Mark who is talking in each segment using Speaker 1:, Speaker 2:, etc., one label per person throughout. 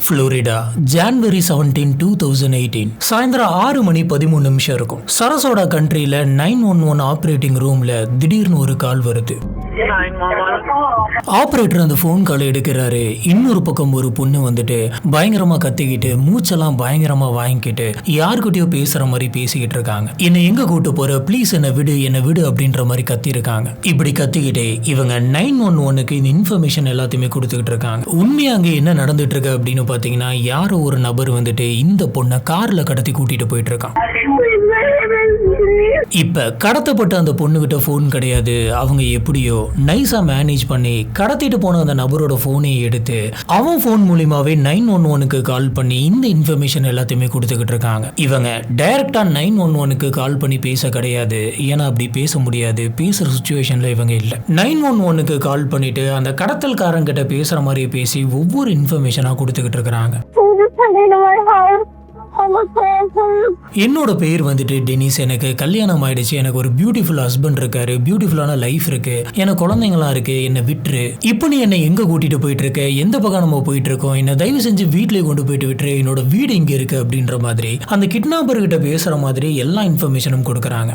Speaker 1: Florida January 17, 2018 சாயந்தரம் 6:13 இருக்கும். சரசோடா கண்ட்ரியில 911 operating ரூம்ல திடீர்னு ஒரு கால் வருது. ஆபரேட்டர் அந்த போன் கால் எடுக்கிறாரு. இன்னொரு பக்கம் ஒரு பொண்ணு வந்துட்டு பயங்கரமா கத்திக்கிட்டு மூச்செல்லாம் பயங்கரமா வாங்கிக்கிட்டு யாருக்கிட்டயோ பேசுற மாதிரி பேசிக்கிட்டு இருக்காங்க. என்னை எங்க கூட்டு போற, ப்ளீஸ் என்ன விடு அப்படின்ற மாதிரி கத்தி இருக்காங்க. இப்படி கத்திக்கிட்டே இவங்க 911க்கு இந்த இன்ஃபர்மேஷன் எல்லாத்தையுமே கொடுத்துக்கிட்டு இருக்காங்க. உண்மையா அங்க என்ன நடந்துட்டு இருக்கு அப்படின்னு பாத்தீங்கன்னா, யாரோ ஒரு நபர் வந்துட்டு இந்த பொண்ணை கார்ல கடத்தி கூட்டிட்டு போயிட்டு இருக்காங்க. இப்ப கடத்தப்பட்ட அந்த பொண்ணுகிட்ட போன் கிடையாது. அவங்க எப்படியோ நைஸா மேனேஜ் பண்ணி கடத்திட்டு போன அந்த நபரோட போனை எடுத்து அவன் போன் மூலியமாவே 911க்கு கால் பண்ணி இந்த இன்ஃபர்மேஷன் எல்லாத்தையுமே கொடுத்துக்கிட்டு இருக்காங்க. இவங்க டைரக்டா 911க்கு கால் பண்ணி பேச கிடையாது. ஏன்னா அப்படி பேச முடியாது. பேசுற சுச்சுவேஷன்ல இவங்க இல்ல. 911க்கு கால் பண்ணிட்டு அந்த கடத்தல்காரங்கிட்ட பேசுற மாதிரி பேசி ஒவ்வொரு இன்ஃபர்மேஷனா கொடுத்துக்கிட்டு இருக்காங்க. என்னோட பேர் வந்துட்டு டெனிஸ். எனக்கு கல்யாணம் ஆயிடுச்சு. எனக்கு ஒரு பியூட்டிஃபுல் ஹஸ்பண்ட் இருக்காரு. பியூட்டிஃபுல்லான லைஃப் இருக்கு. எனக்கு குழந்தைங்களாம் இருக்கு. என்னை விட்டுரு. இப்போ நீ என்னை எங்க கூட்டிட்டு போயிட்டு இருக்க, எந்த பக்கம் நம்ம போயிட்டு இருக்கோம், என்ன தயவு செஞ்சு வீட்லயே கொண்டு போயிட்டு விட்டுரு. என்னோட வீடு இங்க இருக்கு அப்படின்ற மாதிரி அந்த கிட்னாப்பர் கிட்ட பேசுற மாதிரி எல்லா இன்ஃபர்மேஷனும் கொடுக்கறாங்க.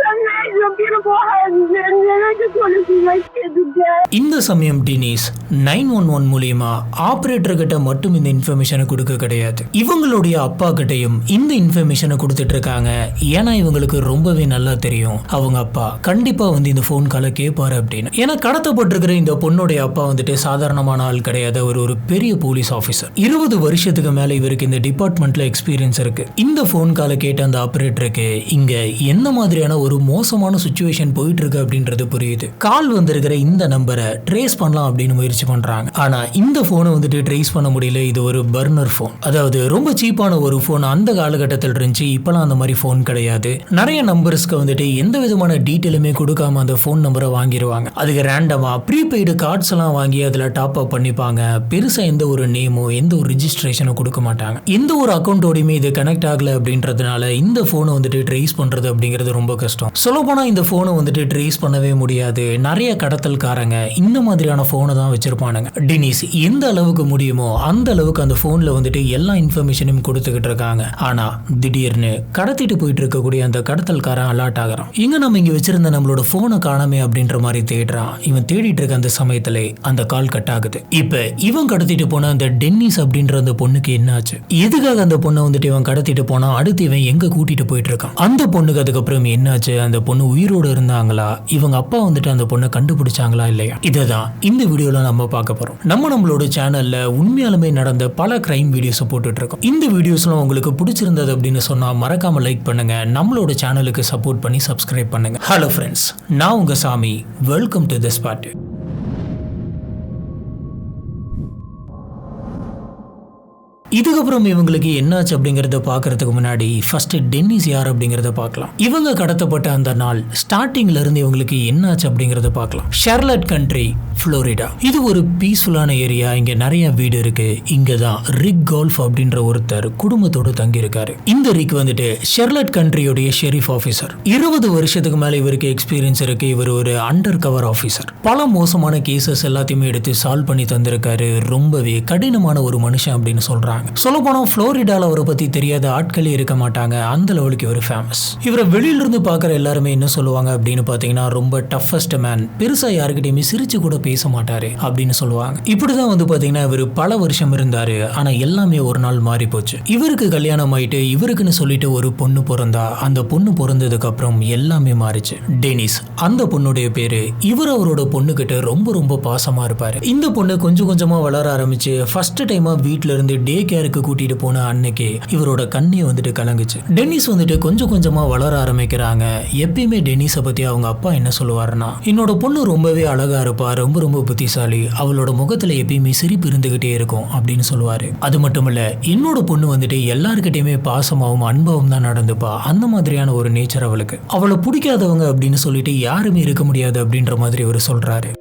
Speaker 1: இந்த சமயம் டெனிஸ் 911 மூலியமா ஆபரேட்டர் கிட்ட மட்டும் இந்த இன்ஃபர்மேஷனை கொடுக்க கிடையாது, இவங்களுடைய அப்பா கிட்டையும் இந்த இன்ஃபர்மேஷனை கொடுத்துட்டு இருக்காங்க. ஏன்னா இவங்களுக்கு ரொம்பவே நல்லா தெரியும் அவங்க அப்பா கண்டிப்பா வந்து இந்த போன் காலை கேட்பாரு அப்படின்னு. ஏன்னா கடத்தப்பட்டிருக்கிற இந்த பொண்ணுடைய அப்பா வந்துட்டு சாதாரணமான ஆள் கிடையாது. அவர் ஒரு பெரிய போலீஸ் ஆபீசர். 20 வருஷத்துக்கு மேல இவருக்கு இந்த டிபார்ட்மெண்ட்ல எக்ஸ்பீரியன்ஸ் இருக்கு. இந்த போன் காலை கேட்ட அந்த ஆபரேட்டருக்கு இங்க என்ன மாதிரியான ஒரு மோசமான சிச்சுவேஷன் போயிட்டு இருக்கு அப்படின்றது புரியுது. கால் வந்திருக்கிற இந்த நம்பரை ட்ரேஸ் பண்ணலாம் அப்படின்னு முயற்சி பண்றாங்க. ஆனா இந்த போனை வந்துட்டு ட்ரேஸ் பண்ண முடியல. இது ஒரு பர்னர் போன், அதாவது ரொம்ப சீப்பான ஒரு போன். அந்த காலகட்டத்தில் இருந்துச்சு. இப்பெல்லாம் அந்த மாதிரி போன் கிடையாது. நிறைய நம்பர்ஸ்க்கு வந்துட்டு எந்த விதமான டீட்டெயிலுமே கொடுக்காம அந்த போன் நம்பரை வாங்கிடுவாங்க. அதுக்கு ரேண்டமா ப்ரீபெய்டு கார்ட்ஸ் எல்லாம் வாங்கி அதுல டாப் அப் பண்ணிப்பாங்க. பெருசா எந்த ஒரு நேமோ எந்த ஒரு ரிஜிஸ்ட்ரேஷனோ கொடுக்க மாட்டாங்க. எந்த ஒரு அக்கௌண்டோடையுமே இது கனெக்ட் ஆகல அப்படின்றதுனால இந்த போனை வந்துட்டு ட்ரேஸ் பண்றது அப்படிங்கிறது ரொம்ப கஷ்டம். சொல்ல போனா இந்த போனை வந்துட்டு ட்ரேஸ் பண்ணவே முடியாது. நிறைய கடத்தல்காரங்க இந்த மாதிரியான போனை தான் வச்சிருப்பானுங்க. டெனிஸ் எந்த அளவுக்கு முடியுமோ அந்த அளவுக்கு அந்த போன்ல வந்துட்டு எல்லா இன்ஃபர்மேஷனும் கொடுத்துக்கிட்டு இருக்காங்க. ஆனா திடீர்னு கடத்திட்டு போயிட்டு இருக்கக்கூடிய அந்த கடத்தல்காரன் அலர்ட் ஆகிறான். எங்க நம்ம இங்க வச்சிருந்த நம்மளோட போனை காணாமே அப்படின்ற மாதிரி தேடுறான். இவன் தேடிட்டு இருக்க அந்த சமயத்துல அந்த கால் கட் ஆகுது. இப்ப இவன் கடத்திட்டு போன அந்த டென்னிஸ் அப்படின்ற அந்த பொண்ணுக்கு என்ன ஆச்சு, எதுக்காக அந்த பொண்ணை வந்துட்டு இவன் கடத்திட்டு போனா, அடுத்து இவன் எங்க கூட்டிட்டு போயிட்டு இருக்கான், அந்த பொண்ணுக்கு அதுக்கப்புறம் என்னாச்சு, அந்த பொண்ணு உயிரோடு இருந்தாங்களா, இவங்க அப்பா வந்துட்டு அந்த பொண்ணை கண்டுபிடிச்சாங்களா இல்லையா, இததான் இந்த வீடியோல நம்ம பார்க்க போறோம். நம்மளோட சேனல்ல உண்மையாலுமே நடந்த பல கிரைம் வீடியோஸ் போட்டுட்டு இருக்கோம். இந்த வீடியோஸ்லாம் உங்களுக்கு பிடிச்சிருந்தது அப்படின்னு சொன்னா மறக்காம லைக் பண்ணுங்க. நம்மளோட சேனலுக்கு சப்போர்ட் பண்ணி சப்ஸ்கிரைப் பண்ணுங்க. ஹலோ ஃப்ரெண்ட்ஸ், நான் உங்க சாமி. Welcome to the spot. இதுக்கப்புறம் இவங்களுக்கு என்னாச்சு அப்படிங்கறத பாக்குறதுக்கு முன்னாடி ஃபர்ஸ்ட் டென்னிஸ் யார் அப்படிங்கறத பார்க்கலாம். இவங்க கடத்தப்பட்ட அந்த நாள் ஸ்டார்டிங்ல இருந்து இவங்களுக்கு என்னாச்சு அப்படிங்கறத பார்க்கலாம். Charlotte country, Florida. இது ஒரு பீஸ்ஃபுல்லான ஏரியா. இங்க நிறைய வீடு இருக்கு. இங்கதான் ரிக் கோல்ஃப் அப்படின்ற ஒருத்தர் குடும்பத்தோட தங்கி இருக்காரு. இந்த ரிக் வந்துட்டு ஷார்லட் கண்ட்ரியோடைய ஷெரீஃப் ஆபீசர். 20 வருஷத்துக்கு மேல இவருக்கு எக்ஸ்பீரியன்ஸ் இருக்கு. இவர் ஒரு அண்டர் கவர் ஆபீசர். பல மோசமான கேசஸ் எல்லாத்தையுமே எடுத்து சால்வ் பண்ணி தந்திருக்காரு. ரொம்பவே கடினமான ஒரு மனுஷன் அப்படின்னு சொல்றாங்க. சொல்ல போனா புளோரிடால அவரை பத்தி தெரியாத ஆட்களே இருக்க மாட்டாங்க. அந்த லெவலுக்கு இவர் ஃபேமஸ். இவரை வெளியில இருந்து பாக்குற எல்லாருமே என்ன சொல்லுவாங்க அப்படின்னு பாத்தீங்கன்னா, ரொம்ப டஃபஸ்ட் மேன், பெருசா யாருக்கிட்டையுமே சிரிச்சு கூட பேச மாட்டாரு அப்படின்னு சொல்லுவாங்க. இப்படிதான் வந்து பாத்தீங்கன்னா இவர் பல வருஷம் இருந்தாரு. ஆனா எல்லாமே ஒரு நாள் மாறி போச்சு. இவருக்கு கல்யாணம் ஆயிட்டு இவருக்குன்னு சொல்லிட்டு ஒரு பொண்ணு பிறந்தா. அந்த பொண்ணு பிறந்ததுக்கு அப்புறம் எல்லாமே மாறிச்சு. டெனிஸ் அந்த பொண்ணுடைய பேரு. இவர் அவரோட பொண்ணு கிட்ட ரொம்ப ரொம்ப பாசமா இருப்பாரு. இந்த பொண்ணு கொஞ்சம் கொஞ்சமா வளர ஆரம்பிச்சு ஃபர்ஸ்ட் டைமா வீட்ல இருந்து டே கேருக்கு கூட்டிட்டு போன அன்னைக்கு இவரோட கண்ணே வந்துட்டு கலங்குச்சு. டென்னிஸ் வந்துட்டு கொஞ்சம் கொஞ்சமா வளர ஆரம்பிக்கிறாங்க. எப்பயுமே டென்னிஸை பத்தி அவங்க அப்பா என்ன சொல்லுவாருன்னா, என்னோட பொண்ணு ரொம்பவே அழகா இருப்பா, ரொம்ப ரொம்ப புத்திசாலி, அவளோட முகத்துல எப்பயுமே சிரிப்பு இருந்துகிட்டே இருக்கும் அப்படின்னு சொல்லுவாரு. அது மட்டும் இல்ல, என்னோட பொண்ணு வந்துட்டு எல்லாருக்கிட்டையுமே பாசமாவும் அன்பாவும் தான் நடந்துப்பா. அந்த மாதிரியான ஒரு நேச்சர் அவளுக்கு. அவளை பிடிக்காதவங்க அப்படின்னு சொல்லிட்டு யாருமே இருக்க முடியாது அப்படின்ற மாதிரி அவர் சொல்றாரு.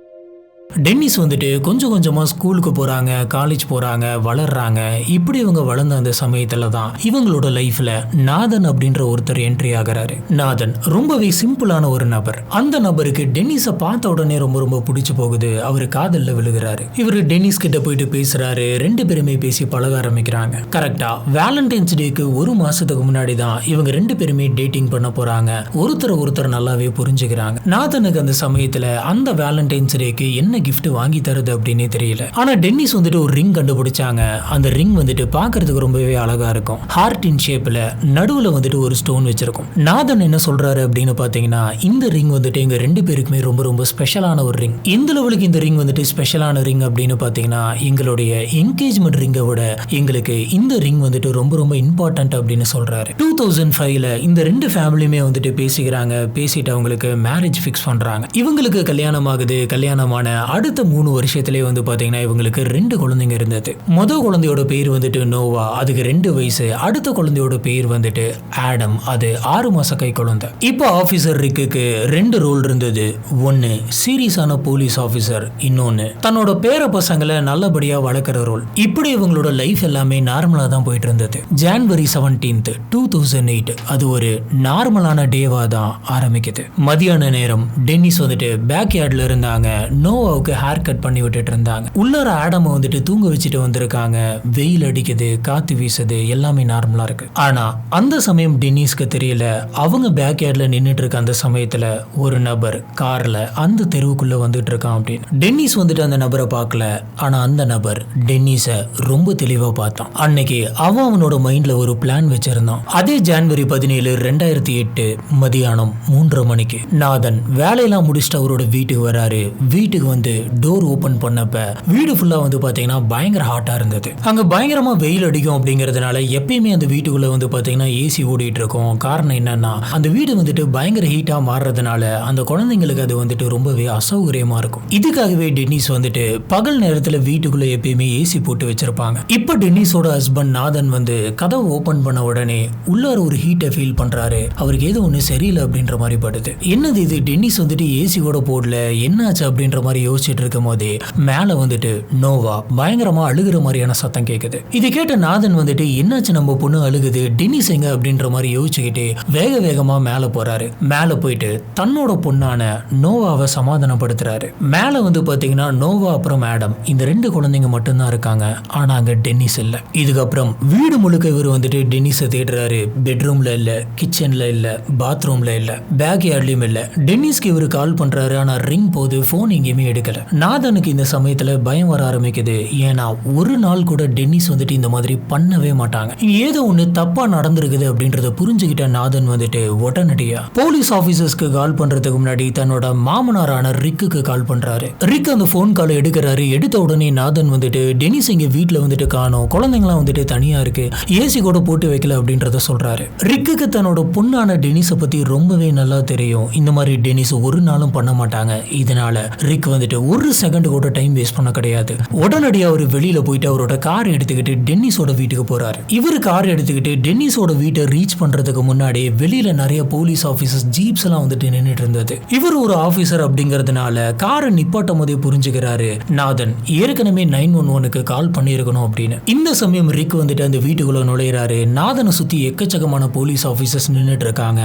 Speaker 1: டென்னிஸ் வந்துட்டு கொஞ்சம் கொஞ்சமா ஸ்கூலுக்கு போறாங்க, காலேஜ் போறாங்க, வளர்றாங்க. இப்படி இவங்க வளர்ந்த அந்த சமயத்துல தான் இவங்களோட லைஃப்ல நாதன் அப்படின்ற ஒருத்தர் என்ட்ரி ஆகிறாரு. நாதன் ரொம்பவே சிம்பிளான ஒரு நபர். அந்த நபருக்கு டென்னிஸை பார்த்த உடனே ரொம்ப ரொம்ப பிடிச்சு போகுது. அவரு காதல்ல விழுகிறாரு. இவரு டென்னிஸ் கிட்ட போயிட்டு பேசுறாரு. ரெண்டு பேருமே பேசி பழக ஆரம்பிக்கிறாங்க. கரெக்டா வேலண்டைன்ஸ் டேக்கு ஒரு மாசத்துக்கு முன்னாடி தான் இவங்க ரெண்டு பேருமே டேட்டிங் பண்ண போறாங்க. ஒருத்தர் நல்லாவே புரிஞ்சுக்கிறாங்க. நாதனுக்கு அந்த சமயத்துல அந்த வேலண்டைன்ஸ் டேக்கு என்ன கிஃப்ட் வாங்கி தருது அப்படின்னே தெரியல. ஆனா டென்னிஸ் வந்துட்டு ஒரு ரிங் கண்டுபிடிச்சாங்க. அந்த ரிங் வந்துட்டு பார்க்கிறதுக்கு ரொம்பவே அழகா இருக்கும். ஹார்ட் இன் ஷேப்ல நடுவுல வந்துட்டு ஒரு ஸ்டோன் வச்சிருக்கும். நாதன் என்ன சொல்றாரு அப்படின்னு பாத்தீங்கன்னா, இந்த ரிங் வந்துட்டு எங்க ரெண்டு பேருக்குமே ரொம்ப ரொம்ப ஸ்பெஷலான ஒரு ரிங். எந்த லெவலுக்கு இந்த ரிங் வந்துட்டு ஸ்பெஷலான ரிங் அப்படின்னு பாத்தீங்கன்னா, எங்களுடைய என்கேஜ்மெண்ட் ரிங்கை விட எங்களுக்கு இந்த ரிங் வந்துட்டு ரொம்ப ரொம்ப இம்பார்ட்டன்ட் அப்படின்னு சொல்றாரு. 2005ல இந்த ரெண்டு ஃபேமிலியுமே வந்துட்டு பேசிக்கிறாங்க. பேசிட்டு அவங்களுக்கு மேரேஜ் ஃபிக்ஸ் பண்றாங்க. இவங்களுக்கு கல்யாணம் ஆகுது. கல்யாணமான அடுத்த 3 வருஷத்திலே வந்து பாத்தீங்கன்னா இவங்களுக்கு 2 குழந்தைங்க இருந்தது. முதல் குழந்தையோட பேர் வந்துட்டு நோவா, அதுக்கு 2 வயசு. அடுத்த குழந்தையோட பேர் வந்துட்டு ஆடம், அது 6 மாச கை குழந்தை. இப்போ ஆபீசர் ரிக்குக்கு 2 ரோல் இருந்தது. ஒன்னு சீரியஸான போலீஸ் ஆபீசர், இன்னொன்னு தன்னோட பேர பசங்களை நல்லபடியா வளர்க்கிற ரோல். இப்படி இவங்களோட லைஃப் எல்லாமே நார்மலா தான் போயிட்டு இருந்தது. ஜனவரி 17, 2008 அது ஒரு நார்மலான டேவா தான் ஆரம்பிக்குது. மதியான நேரம் டென்னிஸ் வந்துட்டு பேக் யார்ட்ல இருந்தாங்க. நோவாவுக்கு ஹேர் கட் பண்ணி விட்டுட்டு இருந்தாங்க. உள்ளார ஆடம வந்துட்டு தூங்க வச்சுட்டு வந்திருக்காங்க. வெயில் அடிக்குது, காத்து வீசுது, எல்லாமே நார்மலா இருக்கு. ஆனா அந்த சமயம் டென்னிஸ்க்கு தெரியல. அவங்க பேக் யார்ட்ல நின்னுட்டு இருக்க அந்த சமயத்துல ஒரு நபர் கார்ல அந்த தெருவுக்குள்ள வந்துட்டு இருக்கான் அப்படின்னு. டென்னிஸ் வந்துட்டு அந்த நபரை பார்க்கல. ஆனா அந்த நபர் டென்னிஸ ரொம்ப தெளிவா பார்த்தான். அன்னைக்கு அவனோட மைண்ட்ல ஒரு பிளான் வச்சிருந்தான். அதே ஜனவரி 17, 2008 மதியானம் 3:30 மணிக்கு நாதன் வேலையெல்லாம் முடிச்சுட்டு அவரோட வீட்டுக்கு வராரு. வீட்டுக்கு வந்து டோர் ஓபன் பண்ணப்ப வீடு ஃபுல்லா வந்து பாத்தீங்கன்னா பயங்கர ஹாட்டா இருந்தது. அங்க பயங்கரமா வெயில் அடிக்கும் அப்படிங்கறதுனால எப்பயுமே அந்த வீட்டுக்குள்ள வந்து பாத்தீங்கன்னா ஏசி ஓடிட்டு இருக்கும். காரணம் என்னன்னா அந்த வீடு வந்துட்டு பயங்கர ஹீட்டா மாறுறதுனால அந்த குழந்தைங்களுக்கு அது வந்துட்டு ரொம்பவே அசௌகரியமா இருக்கும். இதுக்காகவே டென்னிஸ் வந்துட்டு பகல் நேரத்துல வீட்டுக்குள்ள எப்பயுமே ஏசி போட்டு வச்சிருப்பாங்க. இப்ப டென்னிஸோட ஹஸ்பண்ட் நாதன் வந்து கதவை ஓபன் பண்ண உடனே உள்ளார ஒரு ஹீட்டை ஃபீல் பண்றாரு. அவருக்கு ஏதோ ஒண்ணு சரியில்லை அப்படின்ற மாதிரி படுது. என்னது இது, டென்னிஸ் வந்துட்டு ஏசி கூட போடல, என்னாச்சு அப்படின்ற மாதிரி யோசிச்சுட்டு இருக்கும் போதே மேல வந்துட்டு நோவா பயங்கரமா அழுகிற மாதிரியான சத்தம் கேக்குது. இது கேட்ட நாதன் வந்துட்டு என்னாச்சு, நம்ம பொண்ணு அழுகுது, டென்னிஸ் எங்க அப்படின்ற மாதிரி யோசிச்சுக்கிட்டு வேக வேகமா மேல போறாரு. மேல போயிட்டு தன்னோட பொண்ணான நோவாவை சமாதானப்படுத்துறாரு. மேல வந்து பாத்தீங்கன்னா நோவா அப்புறம் ஆடம் இந்த 2 குழந்தைங்க மட்டும்தான் இருக்காங்க. ஆனா அங்க டென்னிஸ் இல்ல. இதுக்கப்புறம் வீடு முழுக்க இவர் வந்துட்டு டென்னிஸை தேடுறாரு. பெட்ரூம்ல இல்ல, கிச்சன்ல இல்ல, பாத்ரூம்ல இல்ல, பேக் யார்ட்லயும் இல்ல. டென்னிஸ்க்கு இவர் கால் பண்றாரு. ஆனா ரிங் போது போன் எங்கேயுமே எடுக்கல. நாதனுக்கு இந்த சமயத்துல பயம் வர ஆரம்பிக்குது. ஏன்னா ஒரு நாள் கூட டென்னிஸ் வந்துட்டு இந்த மாதிரி பண்ணவே மாட்டாங்க. ஏதோ ஒண்ணு தப்பா நடந்திருக்குது அப்படின்றத புரிஞ்சுக்கிட்ட நாதன் வந்துட்டு உடனடியா போலீஸ் ஆபீசர்ஸ்க்கு கால் பண்றதுக்கு முன்னாடி தன்னோட மாமனாரான ரிக்குக்கு கால் பண்றாரு. ரிக் அந்த போன் கால் எடுக்கிறாரு. எடுத்த உடனே நாதன் வந்துட்டு டென்னிஸ் எங்க வீட்டுல வந்துட்டு காணோம், குழந்தைங்களாம் வந்துட்டு தனியா இருக்கு, ஏசி கூட போட்டு வைக்கல அப்படின்றத சொல்றாரு. ரிக்குக்கு தன்னோட பொண்ணான டென்னிஸை பத்தி ரொம்பவே நல்லா தெரியும். இந்த மாதிரி டென்னிஸ் ஒரு நாளும் பண்ண மாட்டாங்க. இதனால ரிக் வந்துட்டு ஒரு செகண்ட் கூட டைம் வேஸ்ட் பண்ண கிடையாது. உடனடியாக அவர் வெளியில போயிட்டு அவரோட கார் எடுத்துக்கிட்டு டென்னிஸோட வீட்டுக்கு போறாரு. இவர் கார் எடுத்துக்கிட்டு டென்னிஸோட வீட்டை ரீச் பண்றதுக்கு முன்னாடி வெளியில நிறைய போலீஸ் ஆபீசர்ஸ் ஜீப்ஸ் எல்லாம் வந்துட்டு நின்றுட்டு இருந்தது. இவர் ஒரு ஆபீசர் அப்படிங்கறதுனால காரை நிப்பாட்டும் போதே புரிஞ்சுக்கிறாரு நாதன் ஏற்கனவே 911க்கு கால் பண்ணியிருக்கணும் அப்படின்னு. இந்த சமயம் ரிக் வந்துட்டு அந்த வீட்டுக்குள்ள நுழையிறாரு. நாதனை சுத்தி எக்கச்சக்கமான போலீஸ் ஆபீசர்ஸ் நின்றுட்டு இருக்காங்க.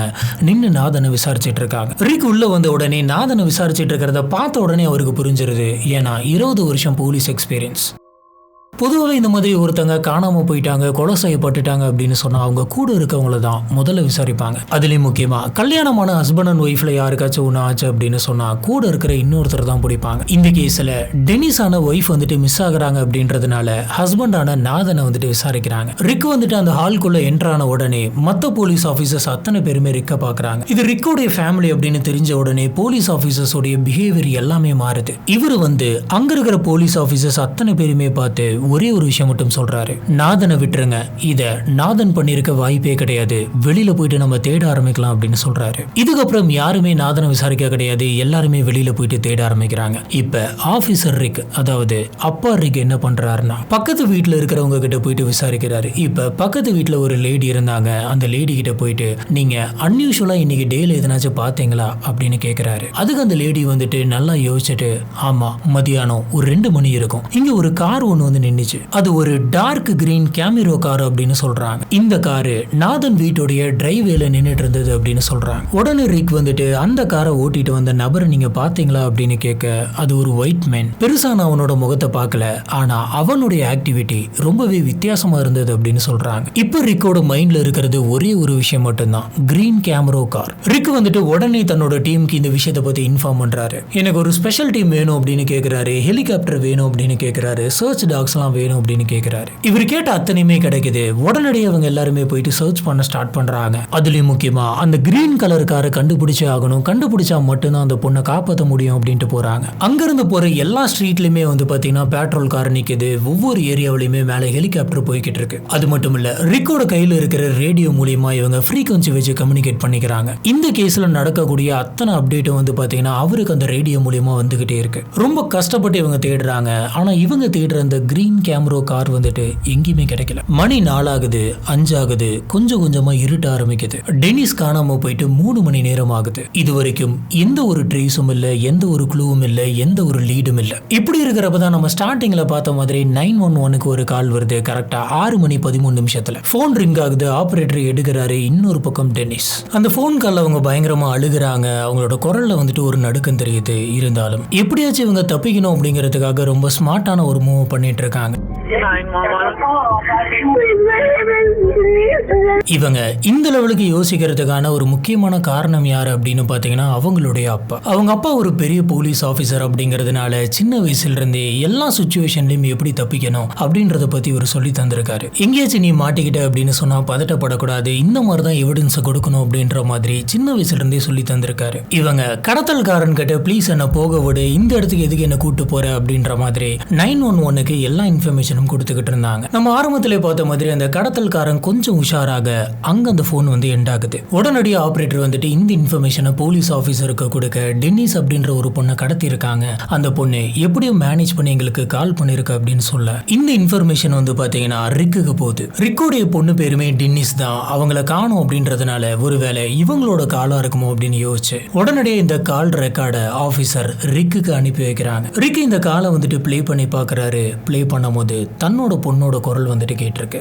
Speaker 1: நின்று நாதனை விசாரிச்சுட்டு இருக்காங்க. ரிக் உள்ள வந்த உடனே நாதனை விசாரிச்சுட்டு இருக்கிறத பார்த்த உடனே அவருக்கு புரிஞ்சிருது. ஏன்னா 20 வருஷம் போலீஸ் எக்ஸ்பீரியன்ஸ். பொதுவாக இந்த மாதிரி ஒருத்தங்க காணாமல் போயிட்டாங்க, கொலை செய்யப்பட்டுட்டாங்க அப்படின்னு சொன்னால் அவங்க கூட இருக்கவங்கள தான் முதல்ல விசாரிப்பாங்க. அதுலேயும் முக்கியமாக கல்யாணமான ஹஸ்பண்ட் அண்ட் ஒய்ஃபில் யாருக்காச்சும் ஒன்று ஆச்சு அப்படின்னு சொன்னால் கூட இருக்கிற இன்னொருத்தர் தான் பிடிப்பாங்க. இந்த கேஸில் டென்னிஸான ஒய்ஃப் வந்துட்டு மிஸ் ஆகுறாங்க அப்படின்றதுனால ஹஸ்பண்டான நாதனை வந்துட்டு விசாரிக்கிறாங்க. ரிக் வந்துட்டு அந்த ஹால்குள்ளே என்ட்ரான உடனே மற்ற போலீஸ் ஆஃபீஸர்ஸ் அத்தனை பேருமே ரிக்கை பார்க்குறாங்க. இது ரிக்கோடைய ஃபேமிலி அப்படின்னு தெரிஞ்ச உடனே போலீஸ் ஆஃபீஸர்ஸோடைய பிஹேவியர் எல்லாமே மாறுது. இவர் வந்து அங்கே இருக்கிற போலீஸ் ஆஃபீஸர்ஸ் அத்தனை பேருமே பார்த்து ஒரே ஒரு விஷயம் மட்டும் சொல்றாரு, நாதனை விட்டுருங்க, இத நாதன் பண்ணிருக்க வாய்ப்பே கிடையாது, வெளியில போயிட்டு நம்ம தேட ஆரம்பிக்கலாம் அப்படின்னு சொல்றாரு. இதுக்கப்புறம் யாருமே நாதனை விசாரிக்க கிடையாது, எல்லாருமே வெளியில போயிட்டு தேட ஆரம்பிக்கிறாங்க. இப்ப ஆபீசர் ரிக், அதாவது அப்பா ரிக் என்ன பண்றாருன்னா பக்கத்து வீட்டுல இருக்கிறவங்க கிட்ட போயிட்டு விசாரிக்கிறாரு. இப்ப பக்கத்து வீட்டுல ஒரு லேடி இருந்தாங்க, அந்த லேடி கிட்ட போயிட்டு நீங்க அன்யூஷுவலா இன்னைக்கு டேல எதனாச்சும் பாத்தீங்களா அப்படின்னு கேக்குறாரு. அதுக்கு அந்த லேடி வந்துட்டு நல்லா யோசிச்சுட்டு, ஆமா மதியானம் ஒரு 2 மணி இருக்கும், இங்க ஒரு கார் ஒண்ணு வந்து நின்னுச்சு, அது ஒரு டார்க் கிரீன் கேமிரோ கார் அப்படின்னு சொல்றாங்க. இந்த காரு நாதன் வீட்டுடைய டிரைவேல நின்னுட்டு இருந்தது அப்படின்னு சொல்றாங்க. உடனே ரிக் வந்துட்டு அந்த காரை ஓட்டிட்டு வந்த நபரை நீங்க பாத்தீங்களா அப்படின்னு கேட்க, அது ஒரு ஒயிட் மேன், பெருசா நான் அவனோட முகத்தை பார்க்கல, ஆனா அவனுடைய ஆக்டிவிட்டி ரொம்பவே வித்தியாசமா இருந்தது அப்படின்னு சொல்றாங்க. இப்ப ரிக்கோட மைண்ட்ல இருக்கிறது ஒரே ஒரு விஷயம் மட்டும்தான், கிரீன் கேமரோ கார். ரிக் வந்துட்டு உடனே தன்னோட டீமுக்கு இந்த விஷயத்தை பத்தி இன்ஃபார்ம் பண்றாரு. எனக்கு ஒரு ஸ்பெஷல் டீம் வேணும் அப்படின்னு கேக்குறாரு, ஹெலிகாப்டர் வேணும் அப்படின்னு கேக்குறாரு, சர்ச் டாக்ஸ் எல்லாம் வேணும் அப்படின்னு கேக்குறாரு. இவர் கேட்ட அத்தனையுமே கிடைக்குது. உடனடியே அவங்க எல்லாருமே போயிட்டு சர்ச் பண்ண ஸ்டார்ட் பண்றாங்க. அதுலயும் முக்கியமா அந்த கிரீன் கலர் காரை கண்டுபிடிச்சே ஆகணும், கண்டுபிடிச்சா மட்டும்தான் அந்த பொண்ணை காப்பாற்ற முடியும் அப்படின்ட்டு போறாங்க. அங்கிருந்து போற எல்லா ஸ்ட்ரீட்லயுமே வந்து பாத்தீங்கன்னா பெட்ரோல் கார் நிக்குது, ஒவ்வொரு ஏரியாவிலுமே மேல ஹெலிகாப்டர் போய்கிட்டு இருக்கு. அது மட்டும் இல்ல, ரிக்கோட கையில இருக்கிற ரேடியோ மூலியமா இவங்க ஃப்ரீக்வன்சி வச்சு கம்யூனிகேட் பண்ணிக்கிறாங்க. இந்த கேஸ்ல நடக்கக்கூடிய அத்தனை அப்டேட்டும் வந்து பாத்தீங்கன்னா அவருக்கு அந்த ரேடியோ மூலியமா வந்துகிட்டே இருக்கு. ரொம்ப கஷ்டப்பட்டு இவங்க தேடுறாங்க. ஆனா இவங்க தேடுற அந்த கிரீன் கேமரோ கார் வந்துட்டு எங்கேயுமே கிடைக்கல. மணி 4 ஆகுது, 5 ஆகுது, கொஞ்சம் கொஞ்சமா இருட்ட ஆரம்பிக்குது. டெனிஸ் காணாம போயிட்டு 3 மணி நேரம் ஆகுது. இது வரைக்கும் எந்த ஒரு ட்ரேஸும் இல்ல, எந்த ஒரு க்ளூவும் இல்ல, எந்த ஒரு லீடும் இல்ல. இப்படி இருக்கிறப்பதான் நம்ம ஸ்டார்டிங்ல பார்த்த மாதிரி 911க்கு ஒரு கால் வருது. கரெக்டா 6 மணி 13 நிமிஷத்துல போன் ரிங் ஆகுது. ஆபரேட்டர் எடுக்கிறாரு. இன்னொரு பக்கம் டெனிஸ். அந்த போன் கால்ல அவங்க பயங்கரமா அழுகுறாங்க. அவங்களோட குரல்ல வந்துட்டு ஒரு நடுக்கம் தெரியுது. இருந்தாலும் எப்படியாச்சும் இவங்க தப்பிக்கணும் அப்படிங்கிறதுக்காக ரொம்ப ஸ்மார்ட்டான ஒரு மூவ் பண்ணிட்டு இருக்காங்க. இவங்க இந்த லெவலுக்கு யோசிக்கிறதுக்கான ஒரு முக்கியமான காரணம் யாரு அப்படின்னு பாத்தீங்கன்னா அவங்களுடைய அப்பா. அவங்க அப்பா ஒரு பெரிய போலீஸ் ஆபீசர் அப்படிங்கறதுனால சின்ன வயசுல இருந்தே எல்லா சிச்சுவேஷன்லயும் எப்படி தப்பிக்கணும் அப்படின்றத பத்தி ஒரு சொல்லி தந்திருக்காரு. எங்கேயாச்சும் நீ மாட்டிக்கிட்ட அப்படின்னு சொன்னா பதட்டப்படக்கூடாது, இந்த மாதிரிதான் எவிடன்ஸ் கொடுக்கணும் அப்படின்ற மாதிரி சின்ன வயசுல இருந்தே சொல்லி தந்திருக்காரு. இவங்க கடத்தல்காரன் கிட்ட ப்ளீஸ் என்ன போக விடு, இந்த இடத்துக்கு எதுக்கு என்ன கூட்டு போற அப்படின்ற மாதிரி 911க்கு எல்லா இன்ஃபர்மேஷனும் கொடுத்துக்கிட்டு இருந்தாங்க. நம்ம ஆரம்பத்திலே பார்த்த மாதிரி அந்த கடத்தல்காரன் கொஞ்சம் உஷாராக அங்க அந்த போன் வந்து எண்ட் ஆகுது. உடனடியாக ஆபரேட்டர் வந்துட்டு இந்த இன்ஃபர்மேஷனை போலீஸ் ஆபீசருக்கு கொடுக்க, டென்னிஸ் அப்படின்ற ஒரு பொண்ணை கடத்தி இருக்காங்க, அந்த பொண்ணு எப்படியும் மேனேஜ் பண்ணி எங்களுக்கு கால் பண்ணிருக்கு அப்படின்னு சொல்ல இந்த இன்ஃபர்மேஷன் வந்து பாத்தீங்கன்னா ரிக்குக்கு போகுது. ரிக்கோடைய பொண்ணு பேருமே டென்னிஸ் தான். அவங்கள காணும் அப்படின்றதுனால ஒருவேளை இவங்களோட காலா இருக்குமோ அப்படின்னு யோசிச்சு உடனடியாக இந்த கால் ரெக்கார்டை ஆபீசர் ரிக்குக்கு அனுப்பி வைக்கிறாங்க. ரிக் இந்த காலை வந்துட்டு பிளே பண்ணி பாக்குறாரு. பிளே பண்ணும் போது தன்னோட பொண்ணோட குரல் வந்துட்டு கேட்டிருக்கு.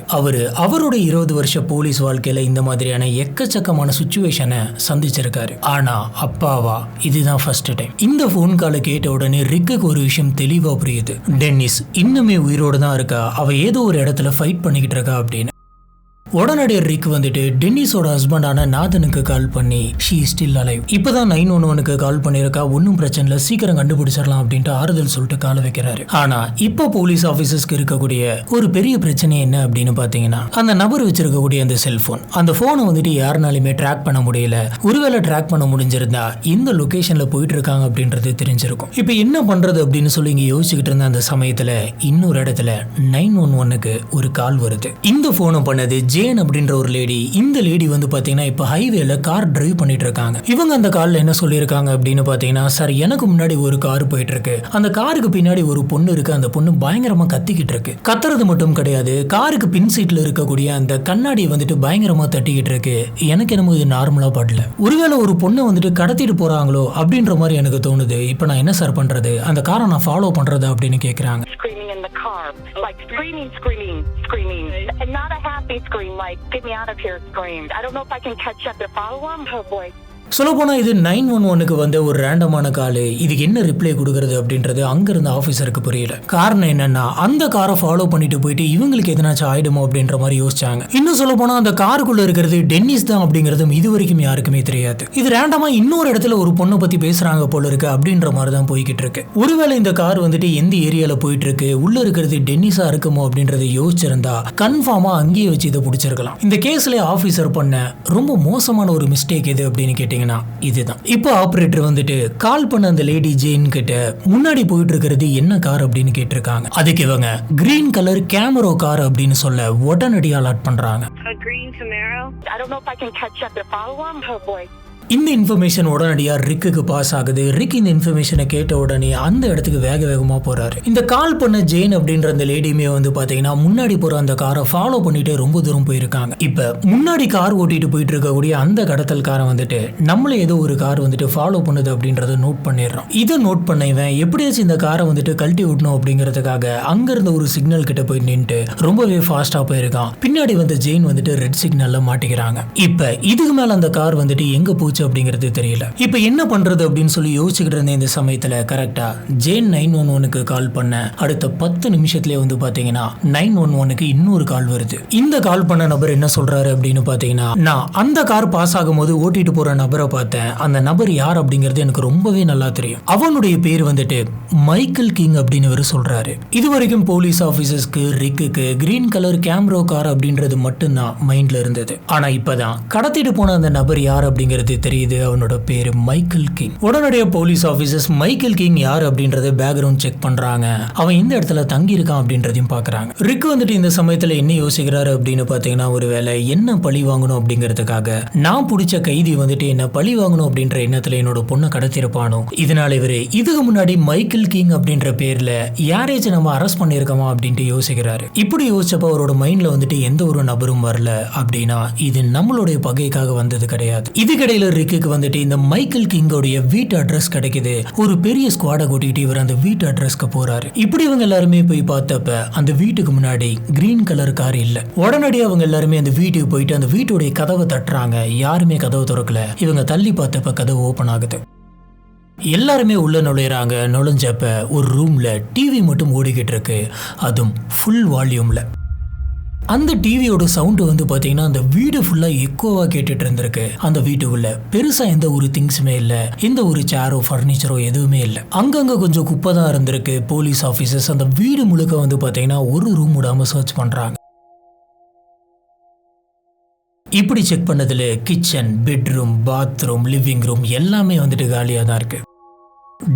Speaker 1: அவரோட 20 வருஷ போலீஸ் வாழ்க்கையில இந்த மாதிரியான எக்கச்சக்கமான சிச்சுவேஷனை சந்திச்சிருக்காரு. ஆனா அப்பாவா இதுதான் ஃபர்ஸ்ட் டைம். இந்த போன் காலை கேட்ட உடனே ரிக்குக்கு ஒரு விஷயம் தெளிவா புரியுது. டென்னிஸ் இன்னுமே உயிரோட தான் இருக்கா, அவ ஏதோ ஒரு இடத்துல ஃபைட் பண்ணிக்கிட்டு இருக்கா அப்படின்னு. உடனடியாக ரிக் வந்துட்டு டென்னிஸோட ஹஸ்பண்டான நாதனுக்கு கால் பண்ணி ஷீ ஸ்டில் அலைவ், இப்பதான் 911க்கு கால் பண்ணிருக்கா, ஒன்னும் பிரச்சனை இல்லை, சீக்கிரம் கண்டுபிடிச்சிடலாம் அப்படின்ட்டு ஆறுதல் சொல்லிட்டு கால வைக்கிறாரு. ஆனா இப்போ போலீஸ் ஆபீசர்ஸ்க்கு இருக்கக்கூடிய ஒரு பெரிய பிரச்சனை என்ன அப்படின்னு பாத்தீங்கன்னா அந்த நபர் வச்சிருக்கக்கூடிய அந்த செல்போன், அந்த போனை வந்துட்டு யாருனாலுமே ட்ராக் பண்ண முடியல. ஒருவேளை ட்ராக் பண்ண முடிஞ்சிருந்தா இந்த லொகேஷன்ல போயிட்டு இருக்காங்க அப்படின்றது தெரிஞ்சிருக்கும். இப்போ என்ன பண்றது அப்படின்னு சொல்லி இங்க யோசிச்சுக்கிட்டு இருந்த அந்த சமயத்துல இன்னொரு இடத்துல 911க்கு ஒரு கால் வருது. இந்த போனை பண்ணது ஜேன் அப்படின்ற ஒரு லேடி. இந்த லேடி வந்து பாத்தீங்கன்னா இப்ப ஹைவேல கார் டிரைவ் பண்ணிட்டு இருக்காங்க. இவங்க அந்த கார்ல என்ன சொல்லியிருக்காங்க அப்படின்னு பாத்தீங்கன்னா, சார் எனக்கு முன்னாடி ஒரு கார் போயிட்டு இருக்கு, அந்த காருக்கு பின்னாடி ஒரு பொண்ணு இருக்கு, அந்த பொண்ணு பயங்கரமா கத்திக்கிட்டு இருக்கு. கத்துறது மட்டும் கிடையாது, காருக்கு பின் சீட்ல இருக்கக்கூடிய அந்த கண்ணாடியை வந்துட்டு பயங்கரமா தட்டிக்கிட்டு இருக்கு. எனக்கு என்னமோ இது நார்மலா படல, ஒருவேளை ஒரு பொண்ணை வந்துட்டு கடத்திட்டு போறாங்களோ அப்படின்ற மாதிரி எனக்கு தோணுது. இப்ப நான் என்ன சார் பண்றது, அந்த காரை நான் ஃபாலோ பண்றது அப்படின்னு கேக்குறாங்க.
Speaker 2: And not a happy scream like get me out of here screamed. I don't know if I can catch up if follow him. Oh boy.
Speaker 1: சொல்லப்போனால் இது 911க்கு வந்த ஒரு ரேண்டமான கால். இதுக்கு என்ன ரிப்ளை கொடுக்கறது அப்படின்றது அங்கிருந்த ஆஃபீஸருக்கு புரியல. காரணம் என்னன்னா அந்த காரை ஃபாலோ பண்ணிட்டு போயிட்டு இவங்களுக்கு எதனாச்சும் ஆயிடுமோ அப்படின்ற மாதிரி யோசிச்சாங்க. இன்னும் சொல்ல போனா அந்த காருக்குள்ள இருக்கிறது டென்னிஸ் தான் அப்படிங்கிறதும் இது வரைக்கும் யாருக்குமே தெரியாது. இது ரேண்டமா இன்னொரு இடத்துல ஒரு பொண்ணை பத்தி பேசுறாங்க போல இருக்கு அப்படின்ற மாதிரி தான் போய்கிட்டு இருக்கு. ஒருவேளை இந்த கார் வந்துட்டு எந்த ஏரியால போயிட்டு இருக்கு, உள்ள இருக்கிறது டென்னிஸா இருக்குமோ அப்படின்றத யோசிச்சிருந்தா கன்ஃபார்மா அங்கேயே வச்சு இதை பிடிச்சிருக்கலாம். இந்த கேஸ்ல ஆஃபீஸர் பண்ண ரொம்ப மோசமான ஒரு மிஸ்டேக் எது அப்படின்னு கேட்டீங்க பாத்தீங்கன்னா இதுதான். இப்போ ஆபரேட்டர் வந்துட்டு கால் பண்ண அந்த லேடி ஜெயின் கிட்ட முன்னாடி போயிட்டு இருக்கிறது என்ன கார் அப்படின்னு கேட்டிருக்காங்க. அதுக்கு இவங்க கிரீன் கலர் கேமரோ கார் அப்படின்னு சொல்ல உடனடியாக அலர்ட் பண்றாங்க.
Speaker 2: A green Camaro? I don't know if I can catch up to follow him. Oh boy.
Speaker 1: இந்த இன்ஃபர்மேஷன் உடனடியா ரிக்குக்கு பாஸ் ஆகுது. ரிக் இந்த இன்ஃபர்மேஷனை கேட்ட உடனே அந்த இடத்துக்கு வேகமா போறாரு. இந்த கால் பண்ண ஜெயின் அப்படின்ற அந்த லேடியுமே வந்து பாத்தீங்கன்னா முன்னாடி போற அந்த காரை ஃபாலோ பண்ணிட்டு ரொம்ப தூரம் போயிருக்காங்க. இப்ப முன்னாடி கார் ஓட்டிட்டு போயிட்டு இருக்கக்கூடிய அந்த கடத்தல்காரன் வந்துட்டு நம்மள ஏதோ ஒரு கார் வந்துட்டு ஃபாலோ பண்ணுது அப்படின்றத நோட் பண்ணிடுறான். இதை நோட் பண்ண இவன் எப்படியாச்சும் இந்த காரை வந்துட்டு கழட்டி விடணும் அப்படிங்கிறதுக்காக அங்க இருந்த ஒரு சிக்னல் கிட்ட போய் நின்று ரொம்பவே ஃபாஸ்டா போயிருக்கான். பின்னாடி வந்து ஜெயின் வந்துட்டு ரெட் சிக்னல்ல மாட்டிக்கிறாங்க. இப்ப இதுக்கு மேல அந்த கார் வந்துட்டு எங்க போச்சு அப்படிங்கிறது தெரியல. இப்ப என்ன பண்றது அப்படின்னு சொல்லி யோசிச்சுக்கிட்டு இருந்த இந்த சமயத்துல கரெக்டா ஜெயின் 911க்கு கால் பண்ண அடுத்த 10 நிமிஷத்துலயே வந்து பாத்தீங்கன்னா 911க்கு இன்னொரு கால் வருது. இந்த கால் பண்ண நபர் என்ன சொல்றாரு அப்படின்னு பாத்தீங்கன்னா, நான் அந்த கார் பாஸ் ஆகும்போது ஓட்டிட்டு போற நபரை பார்த்தேன். அந்த நபர் யார் அப்படிங்கிறது எனக்கு ரொம்பவே நல்லா தெரியும். அவனுடைய பேர் வந்துட்டு மைக்கேல் கிங் அப்படின்னு இவர் சொல்றாரு. இது வரைக்கும் போலீஸ் ஆபீசர்ஸ்க்கு ரிக்குக்கு கிரீன் கலர் கேமரோ கார் அப்படின்றது மட்டும்தான் மைண்ட்ல இருந்தது. ஆனா இப்பதான் கடத்திட்டு போன அந்த நபர் யார் அப்படிங்கிறது தெரியுது. அவனோட பேரு மைக்கேல் கிங். உடனடியாக போலீஸ் ஆபீசர்ஸ் மைக்கேல் கிங் யார் அப்படின்றத பேக்ரவுண்ட் செக் பண்றாங்க. அவன் இந்த இடத்துல தங்கி இருக்கான் அப்படின்றதையும் பாக்குறாங்க. ரிக் வந்துட்டு இந்த சமயத்துல என்ன யோசிக்கிறாரு அப்படின்னு பாத்தீங்கன்னா, ஒருவேளை என்ன பழி வாங்கணும் அப்படிங்கிறதுக்காக நான் பிடிச்ச கைதி வந்துட்டு என்ன பழி வாங்கணும் அப்படின்ற எண்ணத்துல என்னோட பொண்ணை கடத்திருப்பானோ, இதனால இவரு இதுக்கு முன்னாடி மைக்கேல் கிங் அப்படின்ற பேர்ல யாரையாச்சும் நம்ம அரெஸ்ட் பண்ணிருக்கோமா அப்படின்ட்டு யோசிக்கிறாரு. இப்படி யோசிச்சப்ப அவரோட மைண்ட்ல வந்துட்டு எந்த ஒரு நபரும் வரல. அப்படின்னா இது நம்மளுடைய பகைக்காக வந்தது கிடையாது. இதுக்கிடையில ரிக்குக்கு வந்துட்டு இந்த மைக்கேல் கிங்கோடைய வீட்டு அட்ரஸ் கிடைக்குது. ஒரு பெரிய ஸ்குவாடை கூட்டிட்டு இவர் அந்த வீட்டு அட்ரஸ்க்கு போறாரு. இப்படி இவங்க எல்லாருமே போய் பார்த்தப்ப அந்த வீட்டுக்கு முன்னாடி கிரீன் கலர் கார் இல்ல. உடனடியாக அவங்க எல்லாருமே அந்த வீட்டுக்கு போயிட்டு அந்த வீட்டுடைய கதவை தட்டுறாங்க. யாருமே கதவை திறக்கல. இவங்க தள்ளி பார்த்தப்ப கதவு ஓபன் ஆகுது. எல்லாருமே உள்ள நுழையிறாங்க. நுழைஞ்சப்ப ஒரு ரூம்ல டிவி மட்டும் ஓடிக்கிட்டு இருக்கு. அதுவும் ஃபுல் வால்யூம்ல. அந்த டிவியோட சவுண்டு வந்து பார்த்தீங்கன்னா அந்த வீடு ஃபுல்லாக எக்கோவாக கேட்டுட்டு இருந்திருக்கு. அந்த வீட்டுக்குள்ள பெருசாக எந்த ஒரு திங்ஸுமே இல்லை. எந்த ஒரு சேரோ ஃபர்னிச்சரோ எதுவுமே இல்லை. அங்கங்கே கொஞ்சம் குப்பை தான் இருந்திருக்கு. போலீஸ் ஆஃபீஸர்ஸ் அந்த வீடு முழுக்க வந்து பார்த்தீங்கன்னா ஒரு ரூம் விடாமல் சர்ச் பண்ணுறாங்க. இப்படி செக் பண்ணதில் kitchen, bedroom, bathroom, living room எல்லாமே வந்துட்டு காலியாக தான் இருக்கு.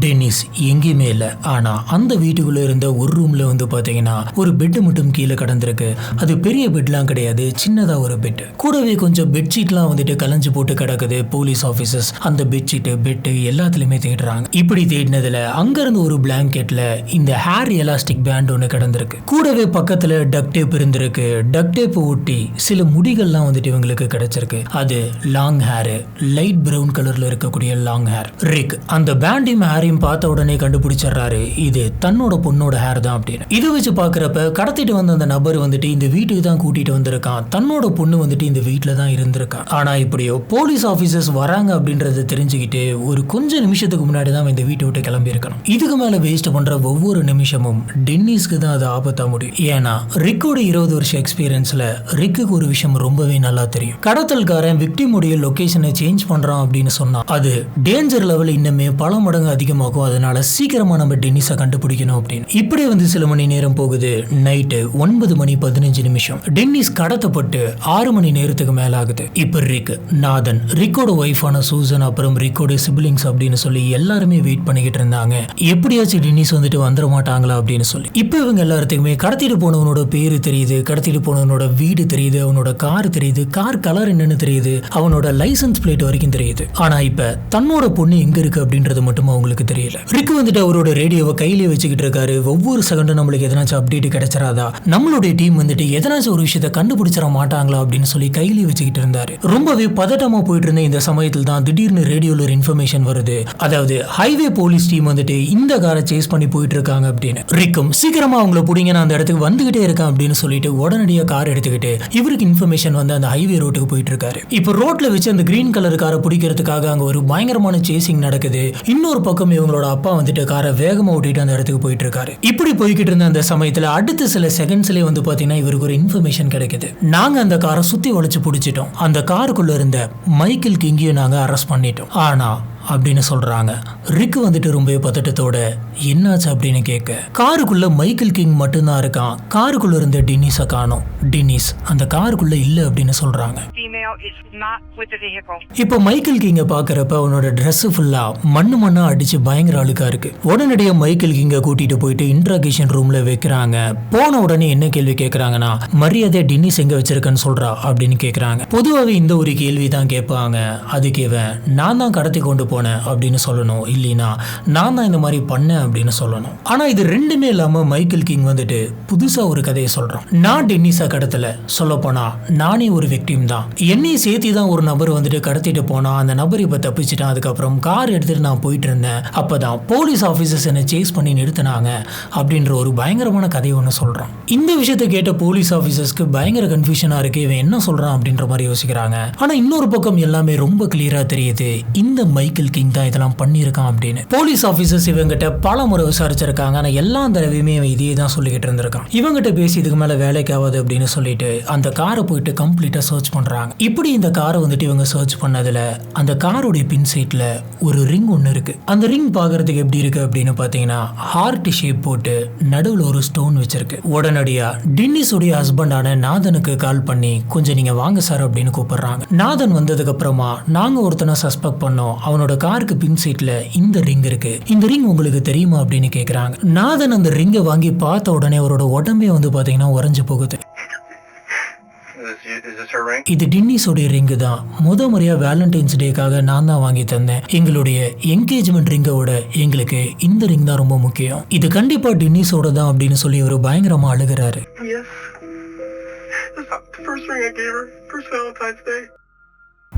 Speaker 1: டென்னிஸ் எங்கேயுமே இல்லை. ஆனால் அந்த வீட்டுக்குள்ளே இருந்த ஒரு ரூமில் வந்து பார்த்தீங்கன்னா ஒரு பெட்டு மட்டும் கீழே கடந்திருக்கு. அது பெரிய பெட்லாம் கிடையாது, சின்னதாக ஒரு பெட். கூடவே கொஞ்சம் பெட்ஷீட்லாம் வந்துட்டு கலைஞ்சு போட்டு கிடக்குது. போலீஸ் ஆஃபீஸர்ஸ் அந்த பெட்ஷீட்டு பெட்டு எல்லாத்துலேயுமே தேடுறாங்க. இப்படி தேடினதில் அங்கேருந்து ஒரு பிளாங்கெட்டில் இந்த ஹேர் எலாஸ்டிக் பேண்ட் ஒன்று கிடந்திருக்கு. கூடவே பக்கத்தில் டக் டேப் இருந்திருக்கு. டக் டேப் ஒட்டி சில முடிகள்லாம் வந்துட்டு இவங்களுக்கு கிடைச்சிருக்கு. அது லாங் ஹேரு, லைட் ப்ரௌன் கலரில் இருக்கக்கூடிய லாங் ஹேர். ரிக் அந்த பேண்டையும் ஹேரையும் பார்த்த உடனே கண்டுபிடிச்சிடறாரு இது தன்னோட பொண்ணோட ஹேர் தான் அப்படின்னு. இதை வச்சு பார்க்குறப்ப கடத்திட்டு வந்த அந்த நபர் வந்துட்டு இந்த வீட்டுக்கு தான் கூட்டிட்டு வந்திருக்கான். தன்னோட பொண்ணு வந்துட்டு இந்த வீட்டில் தான் இருந்திருக்கான். ஆனால் இப்படியோ போலீஸ் ஆஃபீஸர்ஸ் வராங்க அப்படின்றத தெரிஞ்சுக்கிட்டு ஒரு கொஞ்சம் நிமிஷத்துக்கு முன்னாடி தான் இந்த வீட்டை விட்டு கிளம்பி இருக்கணும். இதுக்கு மேலே வேஸ்ட் பண்ற ஒவ்வொரு நிமிஷமும் டென்னிஸ்க்கு தான் அது ஆபத்தா முடியும். ஏன்னா ரிக்கோட 20 வருஷம் எக்ஸ்பீரியன்ஸ்ல ரிக்குக்கு ஒரு விஷயம் ரொம்பவே நல்லா தெரியும். கடத்தல்காரன் விக்டிமுடைய லொகேஷனை சேஞ்ச் பண்றான் அப்படின்னு சொன்னா அது டேஞ்சர் லெவல் இன்னுமே பல மடங்கு அதிகமாகும். அதனால சீக்கிரமா நம்ம டென்னிஸை கண்டுபிடிக்கணும் அப்படின்னு. இப்படியே வந்து சில மணி நேரம் போகுது. நைட்டு 9:15 டென்னிஸ் கடத்தப்பட்டு 6 மணி நேரத்துக்கு மேல ஆகுது. இப்ப ரிக், நாதன், ரிக்கோட ஒய்ஃபான சூசன், அப்புறம் ரிக்கோட சிப்லிங்ஸ் அப்படின்னு சொல்லி எல்லாருமே வெயிட் பண்ணிக்கிட்டு இருந்தாங்க. எப்படியாச்சும் டென்னிஸ் வந்துட்டு வந்துட மாட்டாங்களா அப்படின்னு சொல்லி. இப்ப இவங்க எல்லாத்துக்குமே கடத்திட்டு போனவனோட பேரு தெரியுது, கடத்திட்டு போனவனோட வீடு தெரியுது, அவனோட கார் தெரியுது, கார் கலர் என்னன்னு தெரியுது, அவனோட லைசன்ஸ் பிளேட் வரைக்கும் தெரியுது. ஆனா இப்ப தன்னோட பொண்ணு எங்க இருக்கு அப்படின்றது மட்டும் அவங்களுக்கு தெரியல. ரிக் வந்துட்டு அவரோட ரேடியோவை கையிலே வச்சுக்கிட்டு இருக்காரு. ஒவ்வொரு செகண்டும் நம்மளுக்கு எதனாச்சும் அப்டேட் கிடைச்சிடாதா, நம்மளுடைய டீம் வந்துட்டு எதனாச்சும் ஒரு விஷயத்தை கண்டுபிடிச்சிட மாட்டாங்களா அப்படின்னு சொல்லி கையிலே வச்சுக்கிட்டு இருந்தாரு. ரொம்பவே பதட்டமா போயிட்டு இருந்த இந்த சமயத்தில் தான் திடீர்னு ரேடியோல ஒரு இன்ஃபர்மேஷன் வருது. அதாவது ஹைவே போலீஸ் டீம் வந்துட்டு இந்த காரை சேஸ் பண்ணி போயிட்டு இருக்காங்க அப்படின்னு. ரிக்கும் சீக்கிரமா அவங்கள பிடிங்க, நான் அந்த இடத்துக்கு வந்துகிட்டே இருக்கேன் அப்படின்னு சொல்லிட்டு உடனடியாக கார் எடுத்துக்கிட்டு இவருக்கு இன்ஃபர்மேஷன் வந்து அந்த ஹைவே ரோட்டுக்கு போயிட்டு இருக்காரு. இப்போ ரோட்ல வச்சு அந்த கிரீன் கலர் காரை பிடிக்கிறதுக்காக அங்க ஒரு பயங்கரமான சேசிங் நடக்குது. இன்னொரு பக்கம் இவங்களோட அப்பா வந்துட்டு காரை வேகமா ஓட்டிட்டு அந்த இடத்துக்கு போயிட்டு இருக்காரு. இப்படி போய்கிட்டு இருந்த அந்த சமயத்துல அடுத்த சில செகண்ட்ஸ்லயே வந்து பாத்தீங்கன்னா இவருக்கு ஒரு இன்ஃபர்மேஷன் கிடைக்குது. நாங்க அந்த காரை சுத்தி வளைச்சு பிடிச்சிட்டோம். அந்த காருக்குள்ள இருந்த மைக்கேல் கிங்கையும் நாங்க அரெஸ்ட் பண்ணிட்டோம். ஆனா அப்படின்னு சொல்றாங்க. ரிக் வந்துட்டு ரொம்ப பதட்டத்தோட என்னாச்சு அப்படின்னு கேட்க, காருக்குள்ள மைக்கேல் கிங் மட்டும்தான் இருக்கான், காருக்குள்ள இருந்த டென்னிஸை காணோம், டென்னிஸ் அந்த காருக்குள்ள இல்ல அப்படின்னு சொல்றாங்க. இப்போ மைக்கேல் கிங்க பாக்குறப்ப அவனோட ட்ரெஸ் ஃபுல்லா மண்ணா அடிச்சு பயங்கர அழுக்கா இருக்கு. உடனடியா மைக்கேல் கிங்க கூட்டிட்டு போயிட்டு இன்ட்ராகேஷன் ரூம்ல வைக்கிறாங்க. போன உடனே என்ன கேள்வி கேட்கறாங்கன்னா, மரியாதை டென்னிஸ் எங்க வச்சிருக்கன்னு சொல்றா அப்படின்னு கேட்கறாங்க. பொதுவாகவே இந்த ஒரு கேள்வி தான் கேட்பாங்க. அதுக்கு இவன் நான் தான் கடத்தி கொண்டு போனேன் அப்படின்னு சொல்லணும், இல்லைன்னா நான் தான் இந்த மாதிரி பண்ணேன் அப்படின்னு சொல்லணும். ஆனா இது ரெண்டுமே இல்லாம மைக்கேல் கிங் வந்துட்டு புதுசா ஒரு கதையை சொல்றான். நான் டென்னிஸா கடத்தல, சொல்ல போனா நானே ஒரு விக்டிம் தான். என்னையும் சேர்த்தி தான் ஒரு நபர் வந்துட்டு கடத்திட்டு போனா, அந்த நபர் இப்ப தப்பிச்சிட்டான். அதுக்கப்புறம் கார் எடுத்துட்டு நான் போயிட்டு இருந்தேன், அப்பதான் போலீஸ் ஆபீசர்ஸ் என்னை சேஸ் பண்ணி நிறுத்தினாங்க அப்படின்ற ஒரு பயங்கரமான கதையை ஒன்று சொல்றான். இந்த விஷயத்தை கேட்ட போலீஸ் ஆபீசர்ஸ்க்கு பயங்கர கன்ஃபியூஷனா இருக்கு, இவன் என்ன சொல்றான் அப்படின்ற மாதிரி யோசிக்கிறாங்க. ஆனா இன்னொரு பக்கம் எல்லாமே ரொம்ப கிளியரா தெரியுது, இந்த மைக்கேல் கிங் தான் இதெல்லாம் பண்ணியிருக்கான் அப்படின்னு. போலீஸ் ஆபீசர்ஸ் இவங்கிட்ட பல முறை விசாரிச்சிருக்காங்க. ஆனா எல்லா தடவையுமே இவன் இதே தான் சொல்லிக்கிட்டு இருந்திருக்கான். இவங்கிட்ட பேசி இதுக்கு மேல வேலைக்கு ஆகாது அப்படின்னு சொல்லிட்டு அந்த காரை போயிட்டு கம்ப்ளீட்டா சர்ச் பண்றாங்க. இப்படி இந்த காரை வந்துட்டு இவங்க சர்ச் பண்ணதுல அந்த காரோடைய பின் சீட்ல ஒரு ரிங் ஒன்று இருக்கு. அந்த ரிங் பாக்குறதுக்கு எப்படி இருக்கு அப்படின்னு பாத்தீங்கன்னா, ஹார்ட் ஷேப் போட்டு நடுவில் ஒரு ஸ்டோன் வச்சிருக்கு. உடனடியா டென்னிஸுடைய ஹஸ்பண்டான நாதனுக்கு கால் பண்ணி கொஞ்சம் நீங்க வாங்க சார் அப்படின்னு கூப்பிடுறாங்க. நாதன் வந்ததுக்கு அப்புறமா, நாங்க ஒருத்தனை சஸ்பெக்ட் பண்ணோம், அவனோட காருக்கு பின் சீட்ல இந்த ரிங் இருக்கு, இந்த ரிங் உங்களுக்கு தெரியுமா அப்படின்னு கேக்குறாங்க. நாதன் அந்த ரிங்கை வாங்கி பார்த்த உடனே அவரோட உடம்பே வந்து பாத்தீங்கன்னா உறைஞ்சு போகுது. இது டென்னிஸோடைய ரிங்கு தான். முறையா வேலண்டைன்ஸ் டேக்காக நான் தான் வாங்கி தந்தேன். எங்களுடைய என்கேஜ்மெண்ட் ரிங்கோட எங்களுக்கு இந்த ரிங் தான் ரொம்ப முக்கியம், இது கண்டிப்பா டென்னிஸோட தான் அப்படின்னு சொல்லி ஒரு பயங்கரமா அழுகிறாரு.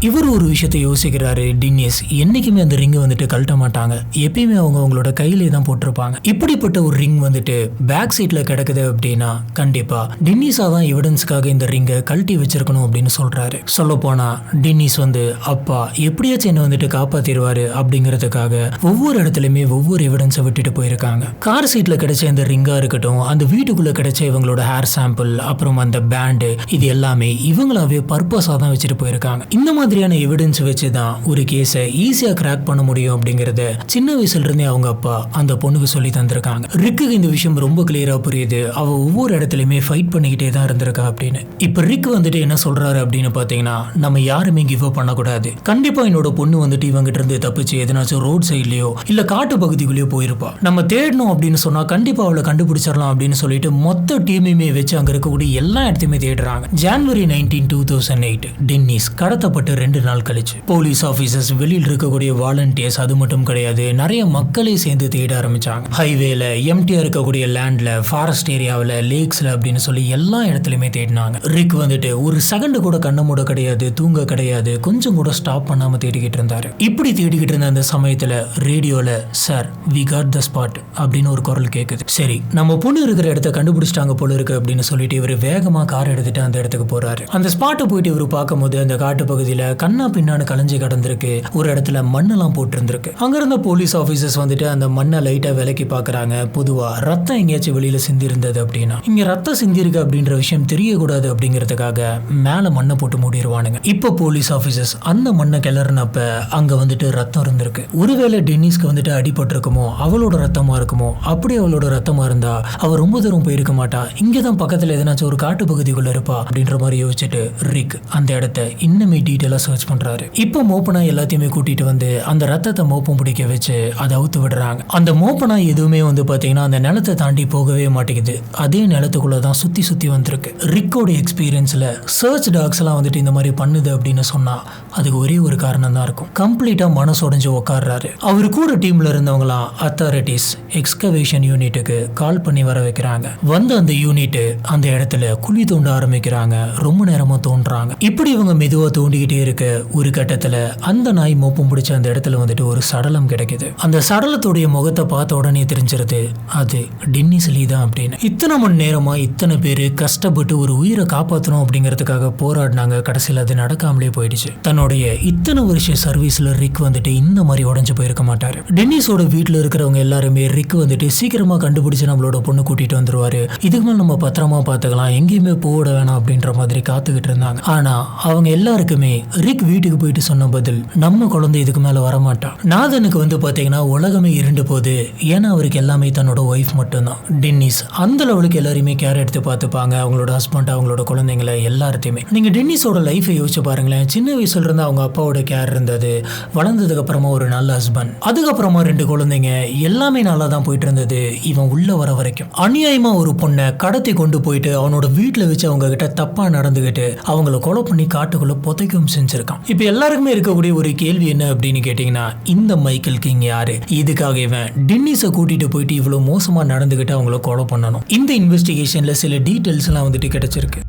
Speaker 1: இவர் ஒரு விஷயத்தை யோசிக்கிறாரு, டென்னிஸ் என்னைக்குமே அந்த ரிங்கை வந்துட்டு கழட்ட மாட்டாங்க, எப்பயுமே அவங்க அவங்களோட கையிலே தான் போட்டிருப்பாங்க. இப்படிப்பட்ட ஒரு ரிங் வந்துட்டு பேக் சீட்ல கிடக்குது அப்படின்னா கண்டிப்பா டென்னிஸா தான் எவிடன்ஸ்க்காக இந்த ரிங்கை கழட்டி வச்சிருக்கணும் அப்படின்னு சொல்றாரு. சொல்ல போனா டென்னிஸ் வந்து அப்பா எப்படியாச்சும் என்ன வந்துட்டு காப்பாத்திடுவாரு அப்படிங்கிறதுக்காக ஒவ்வொரு இடத்துலயுமே ஒவ்வொரு எவிடன்ஸை விட்டுட்டு போயிருக்காங்க. கார் சீட்ல கிடைச்ச இந்த ரிங்கா இருக்கட்டும், அந்த வீட்டுக்குள்ள கிடைச்ச இவங்களோட ஹேர் சாம்பிள், அப்புறம் அந்த பேண்டு, இது எல்லாமே இவங்களாவே பர்பஸா தான் வச்சுட்டு போயிருக்காங்க. இந்த மாதிரியான எவிடன்ஸ் வச்சு தான் ஒரு கேஸை ஈஸியா கிராக் பண்ண முடியும் அப்படிங்கறத சின்ன வயசுல இருந்தே அவங்க அப்பா அந்த பொண்ணுக்கு சொல்லி தந்திருக்காங்க. ரிக்கு இந்த விஷயம் ரொம்ப கிளியரா புரியுது. அவ ஒவ்வொரு இடத்துலயுமே ஃபைட் பண்ணிக்கிட்டே தான் இருந்திருக்கா அப்படின்னு. இப்ப ரிக் வந்துட்டு என்ன சொல்றாரு அப்படின்னு பாத்தீங்கன்னா, நம்ம யாருமே கிவ் அப் பண்ணக்கூடாது, கண்டிப்பா என்னோட பொண்ணு வந்துட்டு இவங்கிட்ட இருந்து தப்பிச்சு எதனாச்சும் ரோட் சைட்லயோ இல்ல காட்டு பகுதிக்குள்ளேயோ போயிருப்பா, நம்ம தேடணும் அப்படின்னு சொன்னா கண்டிப்பா அவளை கண்டுபிடிச்சிடலாம் அப்படின்னு சொல்லிட்டு மொத்த டீமையுமே வச்சு அங்க இருக்கக்கூடிய எல்லா இடத்தையுமே தேடுறாங்க. ஜனவரி 19, 2008 டென்னிஸ் கடத்தப்பட்டு 2 நாள் கழிச்சு போலீஸ் ஆபீசர்ஸ், வெளியில் இருக்கக்கூடிய வாலண்டியர்ஸ், அது மட்டும் கிடையாது நிறைய மக்களே சேர்ந்து தேட ஆரம்பிச்சாங்க. ஹைவேல, எம்டியா இருக்கக்கூடிய லேண்ட்ல, ஃபாரஸ்ட் ஏரியாவில், லேக்ஸ்ல அப்படின்னு சொல்லி எல்லா இடத்துலயுமே தேடினாங்க. ரிக் வந்துட்டு ஒரு செகண்ட் கூட கண்ண மூட கிடையாது, தூங்க கிடையாது, கொஞ்சம் கூட ஸ்டாப் பண்ணாம தேடிக்கிட்டு இருந்தாரு. இப்படி தேடிக்கிட்டு இருந்த அந்த சமயத்துல ரேடியோல, sir we got the spot அப்படின்னு ஒரு குரல் கேக்குது. சரி நம்ம பொண்ணு இருக்கிற இடத்த கண்டுபிடிச்சிட்டாங்க போல இருக்கு அப்படின்னு சொல்லிட்டு இவர் வேகமா கார் எடுத்துட்டு அந்த இடத்துக்கு போறாரு. அந்த ஸ்பாட்டை போயிட்டு இவர் பார்க்கும்போது அந்த காட்டு பகுதியில கண்ணா பின்னான்னு கலைஞ்சு கிடந்திருக்கு, ஒரு இடத்துல மண்ணெல்லாம் போட்டு இருந்திருக்கு. அங்க இருந்த போலீஸ் ஆபீசர்ஸ் வந்துட்டு அந்த மண்ணை லைட்டா விலக்கி பாக்குறாங்க. பொதுவா ரத்தம் எங்கேயாச்சும் வெளியில சிந்தி இருந்தது அப்படின்னா, இங்க ரத்தம் சிந்தி இருக்கு அப்படின்ற விஷயம் தெரியக்கூடாது அப்படிங்கிறதுக்காக மேல மண்ணை போட்டு மூடிடுவானுங்க. இப்ப போலீஸ் ஆபீசர்ஸ் அந்த மண்ணை கிளறினப்ப அங்க வந்துட்டு ரத்தம் இருந்திருக்கு. ஒருவேளை டென்னிஸ்க்கு வந்துட்டு அடிபட்டிருக்குமோ, அவளோட ரத்தமா இருக்குமோ. அப்படி அவளோட ரத்தமா இருந்தா அவ ரொம்ப தூரம் போயிருக்க மாட்டா, இங்கதான் பக்கத்துல எதனாச்சும் ஒரு காட்டு பகுதிக்குள்ள இருப்பா அப்படின்ற மாதிரி யோசிச்சுட்டு ரிக் அந்த இடத்த இன்னுமே டீட்டெயிலா சர்ச் பண்றாரு. இப்போ மோப்பனா எல்லாத்தையுமே கூட்டிட்டு வந்து அந்த ரத்தத்தை மோப்பம் பிடிக்க வச்சு அதை அவுத்து விடுறாங்க. அந்த மோப்பனா எதுவுமே வந்து பாத்தீங்கன்னா அந்த நிலத்தை தாண்டி போகவே மாட்டேங்குது, அதே நிலத்துக்குள்ளதான் சுத்தி சுத்தி வந்திருக்கு. ரிக்கோட எக்ஸ்பீரியன்ஸ்ல சர்ச் டாக்ஸ் எல்லாம் வந்துட்டு இந்த மாதிரி பண்ணுது அப்படின்னு சொன்னா அதுக்கு ஒரே ஒரு காரணம் தான் இருக்கும், கம்ப்ளீட்டா மனசு உடைஞ்சு உட்கார்றாரு. அவரு கூட டீம்ல இருந்தவங்களாம் அத்தாரிட்டிஸ் எக்ஸ்கவேஷன் யூனிட்டுக்கு கால் பண்ணி வர வைக்கிறாங்க. வந்து அந்த யூனிட் அந்த இடத்துல குழி தோண்ட ஆரம்பிக்கிறாங்க. ரொம்ப நேரமா தோன்றாங்க. இப்படி இவங்க மெதுவா தோண்டிக்கிட்டே இருக்க ஒரு கட்டத்துல அந்த நாய் மோப்பம் பிடிச்ச அந்த இடத்துல வந்துட்டு ஒரு சடலம் கிடைக்குது. அந்த சடலத்துடைய முகத்தை பார்த்த உடனே தெரிஞ்சிருது அது டென்னிஸ் லீ தான் அப்படின்னு. இத்தனை மணி நேரமா இத்தனை பேரு கஷ்டப்பட்டு ஒரு உயிரை காப்பாற்றணும் அப்படிங்கிறதுக்காக போராடினாங்க. கடைசியில் அது நடக்காமலே போயிடுச்சு. தன்னுடைய இத்தனை வருஷ சர்வீஸ்ல ரிக் வந்துட்டு இந்த மாதிரி உடஞ்சு போயிருக்க மாட்டாரு. டென்னிஸோட வீட்டுல இருக்கிறவங்க எல்லாருமே ரிக் வந்துட்டு சீக்கிரமா கண்டுபிடிச்சு நம்மளோட பொண்ணு கூட்டிட்டு வந்துருவாரு, இதுக்கு மேல நம்ம பத்திரமா பாத்துக்கலாம், எங்கேயுமே போட வேணாம் அப்படின்ற மாதிரி காத்துக்கிட்டு இருந்தாங்க. ஆனா அவங்க எல்லாருக்குமே ரிக் வீட்டுக்கு போயிட்டு சொன்ன பதில், நம்ம குழந்தை இதுக்கு மேல வரமாட்டா. நாதனுக்கு வந்து பாத்தீங்கன்னா உலகமே இருண்டு போகுது. ஏன்னா அவருக்கு எல்லாமே தன்னோட ஒய்ஃப் மட்டும்தான். டென்னிஸ் அந்த லெவலுக்கு எல்லாரையுமே கேர் எடுத்து பார்த்துப்பாங்க, அவங்களோட ஹஸ்பண்ட், அவங்களோட குழந்தைங்களை எல்லாத்தையுமே. நீங்க டென்னிஸோட லைஃபை யோசிச்சு பாருங்களேன். சின்ன வயசுல இருந்து அவங்க அப்பாவோட கேர் இருந்தது, வளர்ந்ததுக்கு அப்புறமா ஒரு நல்ல ஹஸ்பண்ட், அதுக்கப்புறமா 2 குழந்தைங்க, எல்லாமே நல்லா தான் போயிட்டு இருந்தது இவன் உள்ள வர வரைக்கும். அநியாயமா ஒரு பொண்ணை கடத்தி கொண்டு போயிட்டு அவனோட வீட்டுல வச்சு அவங்க கிட்ட தப்பா நடந்துகிட்டு அவங்கள கொலை பண்ணி காட்டுக்குள்ள புதைக்கவும் செஞ்சிருக்கான். இப்ப எல்லாருக்குமே இருக்கக்கூடிய ஒரு கேள்வி என்ன அப்படின்னு கேட்டீங்கன்னா, இந்த மைக்கேல் கிங் யாரு? இதுக்காக இவன் டென்னிஸை கூட்டிட்டு போயிட்டு இவ்வளவு மோசமா நடந்துகிட்டு அவங்கள கொலை பண்ணணும்? இந்த இன்வெஸ்டிகேஷன்ல சில டீடைல்ஸ் எல்லாம் வந்துட்டு கிடைச்சிருக்கு.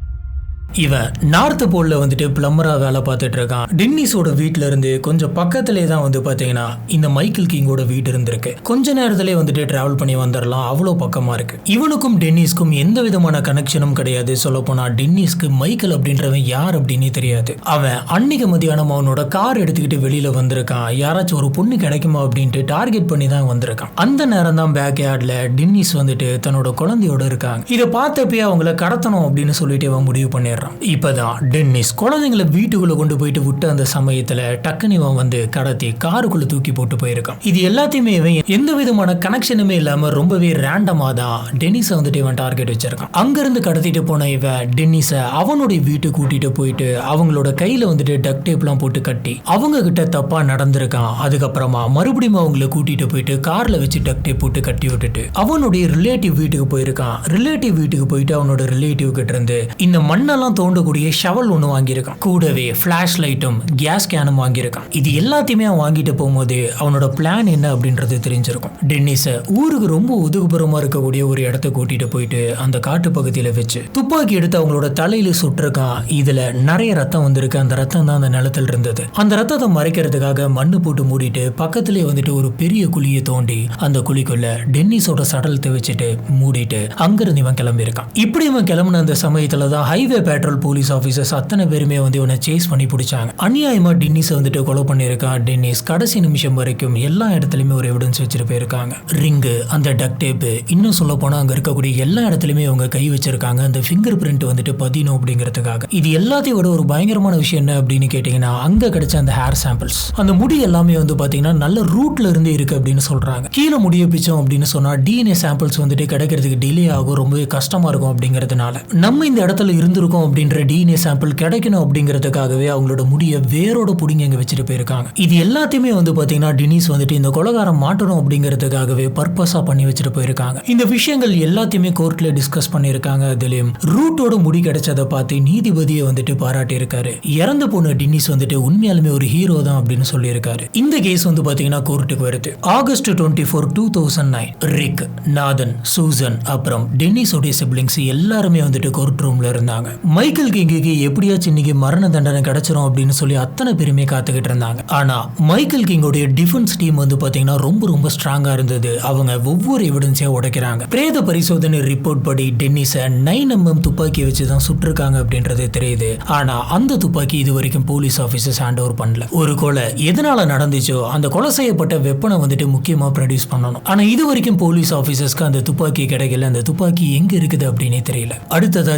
Speaker 1: இவன் நார்த் போல்ல வந்துட்டு பிளம்பரா வேலை பார்த்துட்டு இருக்கான். டென்னிஸோட வீட்டுல இருந்து கொஞ்சம் பக்கத்திலே தான் வந்து பாத்தீங்கன்னா இந்த மைக்கேல் கிங்கோட வீடு இருந்திருக்கு. கொஞ்ச நேரத்திலே வந்துட்டு டிராவல் பண்ணி வந்துடலாம், அவ்வளோ பக்கமா இருக்கு. இவனுக்கும் டென்னிஸ்க்கும் எந்த விதமான கனெக்ஷனும் கிடையாது. சொல்ல போனா டென்னிஸ்க்கு மைக்கேல் அப்படின்றவன் யார் அப்படின்னு தெரியாது. அவன் அன்னைக்கு மதியானம் அவனோட கார் எடுத்துக்கிட்டு வெளியில வந்திருக்கான். யாராச்சும் ஒரு பொண்ணு கிடைக்குமா அப்படின்ட்டு டார்கெட் பண்ணி தான் வந்திருக்கான். அந்த நேரம் தான் பேக் யார்ட்ல டென்னிஸ் வந்துட்டு தன்னோட குழந்தையோட இருக்காங்க. இதை பார்த்தப்பே அவங்கள கடத்தணும் அப்படின்னு சொல்லிட்டு அவன் முடிவு பண்ணிடுறான். இப்பதான் டென்னிஸ் குழந்தைங்களை வீட்டுக்குள்ள கொண்டு போயிட்டு விட்டு அந்த சமயத்துல டக்குனு இவன் வந்து கடத்தி காருக்குள்ள தூக்கி போட்டு போயிருக்கான். இது எல்லாத்தையுமே இவன் எந்த விதமான கனெக்ஷனுமே இல்லாம ரொம்பவே ரேண்டமா தான் டென்னிஸை வந்துட்டு இவன் டார்கெட் வச்சிருக்கான். அங்கிருந்து கடத்திட்டு போன இவன் டென்னிஸை அவனுடைய வீட்டுக்கு கூட்டிட்டு போயிட்டு அவங்களோட கையில வந்துட்டு டக் டேப்லாம் போட்டு கட்டி அவங்க கிட்ட தப்பா நடந்திருக்கான். அதுக்கப்புறமா மறுபடியும் அவங்களை கூட்டிட்டு போயிட்டு கார்ல வச்சு டக் டேப் போட்டு கட்டி விட்டுட்டு அவனுடைய ரிலேட்டிவ் வீட்டுக்கு போயிருக்கான். ரிலேட்டிவ் வீட்டுக்கு போயிட்டு அவனோட ரிலேட்டிவ் கிட்ட இருந்து இந்த மண்ணெல்லாம் தோண்டக்கூடிய ஷவல் ஒன்று வாங்கியிருக்கான். கூடவே ஃபிளாஷ் லைட்டும் கேஸ் கேனும் வாங்கியிருக்கான். இது எல்லாத்தையுமே அவன் வாங்கிட்டு போகும்போது அவனோட பிளான் என்ன அப்படின்றது தெரிஞ்சிருக்கும். டென்னிஸை ஊருக்கு ரொம்ப ஒதுக்குப்புறமா இருக்கக்கூடிய ஒரு இடத்த கூட்டிட்டு போயிட்டு அந்த காட்டு பகுதியில வச்சு துப்பாக்கி எடுத்து அவங்களோட தலையில சுட்டிருக்கான். இதுல நிறைய ரத்தம் வந்திருக்கு. அந்த ரத்தம் தான் அந்த நிலத்தில் இருந்தது. அந்த ரத்தத்தை மறைக்கிறதுக்காக மண்ணு போட்டு மூடிட்டு பக்கத்திலே வந்துட்டு ஒரு பெரிய குழியை தோண்டி அந்த குழிக்குள்ள டென்னிஸோட சடலத்தை வச்சுட்டு மூடிட்டு அங்கிருந்து இவன் கிளம்பியிருக்கான். இப்படி இவன் கிளம்புன அந்த சமயத்துல தான் ஹைவே பேட்ரோல் போலீஸ் ஆபீசர்ஸ் அத்தனை பேருமே வந்து இவனை சேஸ் பண்ணி பிடிச்சாங்க. அநியாயமா டென்னிஸை வந்துட்டு கொலை பண்ணியிருக்கான். டென்னிஸ் கடைசி நிமிஷம் வரைக்கும் எல்லா இடத்துலயுமே ஒரு எவிடன்ஸ் வச்சுட்டு போயிருக்காங்க. ரிங்கு, அந்த டக் டேப்பு, இன்னும் சொல்ல போனா அங்க இருக்கக்கூடிய எல்லா இடத்துலயுமே அவங்க கை வச்சிருக்காங்க. அந்த ஃபிங்கர் பிரிண்ட் வந்துட்டு பதினோம் அப்படிங்கிறதுக்காக. இது எல்லாத்தையும் விட ஒரு பயங்கரமான விஷயம் என்ன அப்படின்னு கேட்டீங்கன்னா, அங்க கிடைச்ச அந்த ஹேர் சாம்பிள்ஸ், அந்த முடி எல்லாமே வந்து பாத்தீங்கன்னா நல்ல ரூட்ல இருந்து இருக்கு அப்படின்னு சொல்றாங்க. கீழே முடிய பிச்சோம் அப்படின்னு சொன்னா டிஎன்ஏ சாம்பிள்ஸ் வந்துட்டு கிடைக்கிறதுக்கு டிலே ஆகும், ரொம்பவே கஷ்டமா இருக்கும். அப்படிங்கிறதுனால நம்ம இந்த இடத்துல இருந்திருக்கோம் அப்படின்ற டிஎன்ஏ சாம்பிள் கிடைக்கணும் அப்படிங்கிறதுக்காகவே அவங்களோட முடிய வேரோட புடிங்க இங்க வச்சுட்டு போயிருக்காங்க. இது எல்லாத்தையுமே வந்து பாத்தீங்கன்னா டென்னிஸ் வந்துட்டு இந்த கொலைகாரம் மாட்டணும் அப்படிங்கிறதுக்காகவே பர்பஸா பண்ணி வச்சுட்டு போயிருக்காங்க. இந்த விஷயங்கள் எல்லாத்தையுமே கோர்ட்ல டிஸ்கஸ் பண்ணியிருக்காங்க. அதுலயும் ரூட்டோட முடி கிடைச்சதை பார்த்து நீதிபதியை வந்துட்டு பாராட்டி இருக்காரு. இறந்து போன டென்னிஸ் வந்துட்டு உண்மையாலுமே ஒரு ஹீரோ தான் அப்படின்னு சொல்லியிருக்காரு. இந்த கேஸ் வந்து பாத்தீங்கன்னா கோர்ட்டுக்கு வருது. ஆகஸ்ட் 24, 2009 ரிக், நாதன், சூசன் அப்புறம் டென்னிஸோட சிப்லிங்ஸ் எல்லாருமே வந்துட்டு கோர்ட் ரூம்ல இருந்தாங்க. மைக்கேல் கிங்குக்கு எப்படியாச்சும் இன்னைக்கு மரண தண்டனை கிடைச்சிரும் அப்படின்னு சொல்லி அத்தனை பேருமே காத்துக்கிட்டு இருந்தாங்க. ஆனா மைக்கேல் கிங்கோடைய டிஃபென்ஸ் டீம் வந்து பாத்தீங்கன்னா ரொம்ப ஸ்ட்ராங்கா இருந்தது. அவங்க ஒவ்வொரு எவிடன்ஸையும் உடைக்கிறாங்க. பிரேத பரிசோதனை ரிப்போர்ட் படி டென்னிஸை 9mm துப்பாக்கி வச்சுதான் சுட்டிருக்காங்க அப்படின்றது தெரியுது. ஆனா அந்த துப்பாக்கி இது வரைக்கும் போலீஸ் ஆபீசர்ஸ் ஹேண்ட் ஓவர் பண்ணல. ஒரு கொலை எதனால நடந்துச்சோ அந்த கொலை செய்யப்பட்ட வெப்பனை வந்துட்டு முக்கியமா ப்ரொடியூஸ் பண்ணணும். ஆனா இது வரைக்கும் போலீஸ் ஆபீசர்ஸ்க்கு அந்த துப்பாக்கி கிடைக்கல. அந்த துப்பாக்கி எங்க இருக்குது அப்படின்னே தெரியல. அடுத்ததா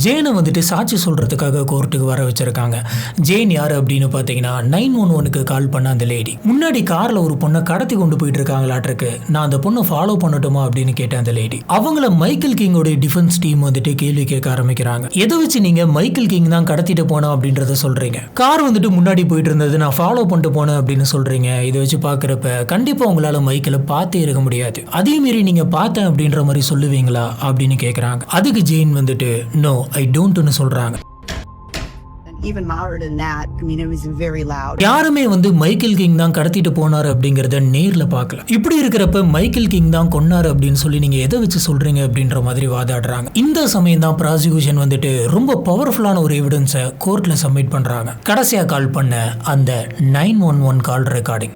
Speaker 1: ஜேனை வந்துட்டு சாட்சி சொல்றதுக்காக கோர்ட்டுக்கு வர வச்சிருக்காங்க. ஜேன் யாரு அப்படின்னு பாத்தீங்கன்னா 911க்கு கால் பண்ண அந்த லேடி. முன்னாடி கார்ல ஒரு பொண்ணை கடத்தி கொண்டு போயிட்டு இருக்காங்களாட்டிருக்கு, நான் அந்த பொண்ணை ஃபாலோ பண்ணட்டுமா அப்படின்னு கேட்ட அந்த லேடி. அவங்கள மைக்கேல் கிங்கோட டிஃபென்ஸ் டீம் வந்துட்டு கேள்வி கேட்க ஆரம்பிக்கிறாங்க. எதை வச்சு நீங்க மைக்கேல் கிங் தான் கடத்திட்டு போனா அப்படின்றத சொல்றீங்க? கார் வந்துட்டு முன்னாடி போயிட்டு இருந்தது, நான் ஃபாலோ பண்ணிட்டு போனேன் அப்படின்னு சொல்றீங்க. இதை வச்சு பாக்குறப்ப கண்டிப்பா உங்களால மைக்கேல பார்த்தே இருக்க முடியாது. அதே மாரி நீங்க பார்த்தேன் அப்படின்ற மாதிரி சொல்லுவீங்களா அப்படின்னு கேக்குறாங்க. அதுக்கு ஜெயின் வந்துட்டு நோ ஐ டோன்ட்னு சொல்றாங்க.
Speaker 3: Even louder than that. I mean, it was very loud.
Speaker 1: யாருமே வந்து மைக்கேல் கிங் தான் கடத்திட்டு போனாரு அப்படிங்கறத நேர்ல பார்க்கல. இப்படி இருக்கிறப்ப மைக்கேல் கிங் தான் கொன்னாரு அப்படின்னு சொல்லி நீங்க எதை வச்சு சொல்றீங்க அப்படின்ற மாதிரி வாதாடுறாங்க. இந்த சமயம் தான் ப்ராசிக்யூஷன் வந்துட்டு ரொம்ப பவர்ஃபுல்லான ஒரு எவிடன்ஸை கோர்ட்ல சப்மிட் பண்றாங்க. கடைசியா கால் பண்ண அந்த 911 கால் ரெக்கார்டிங்.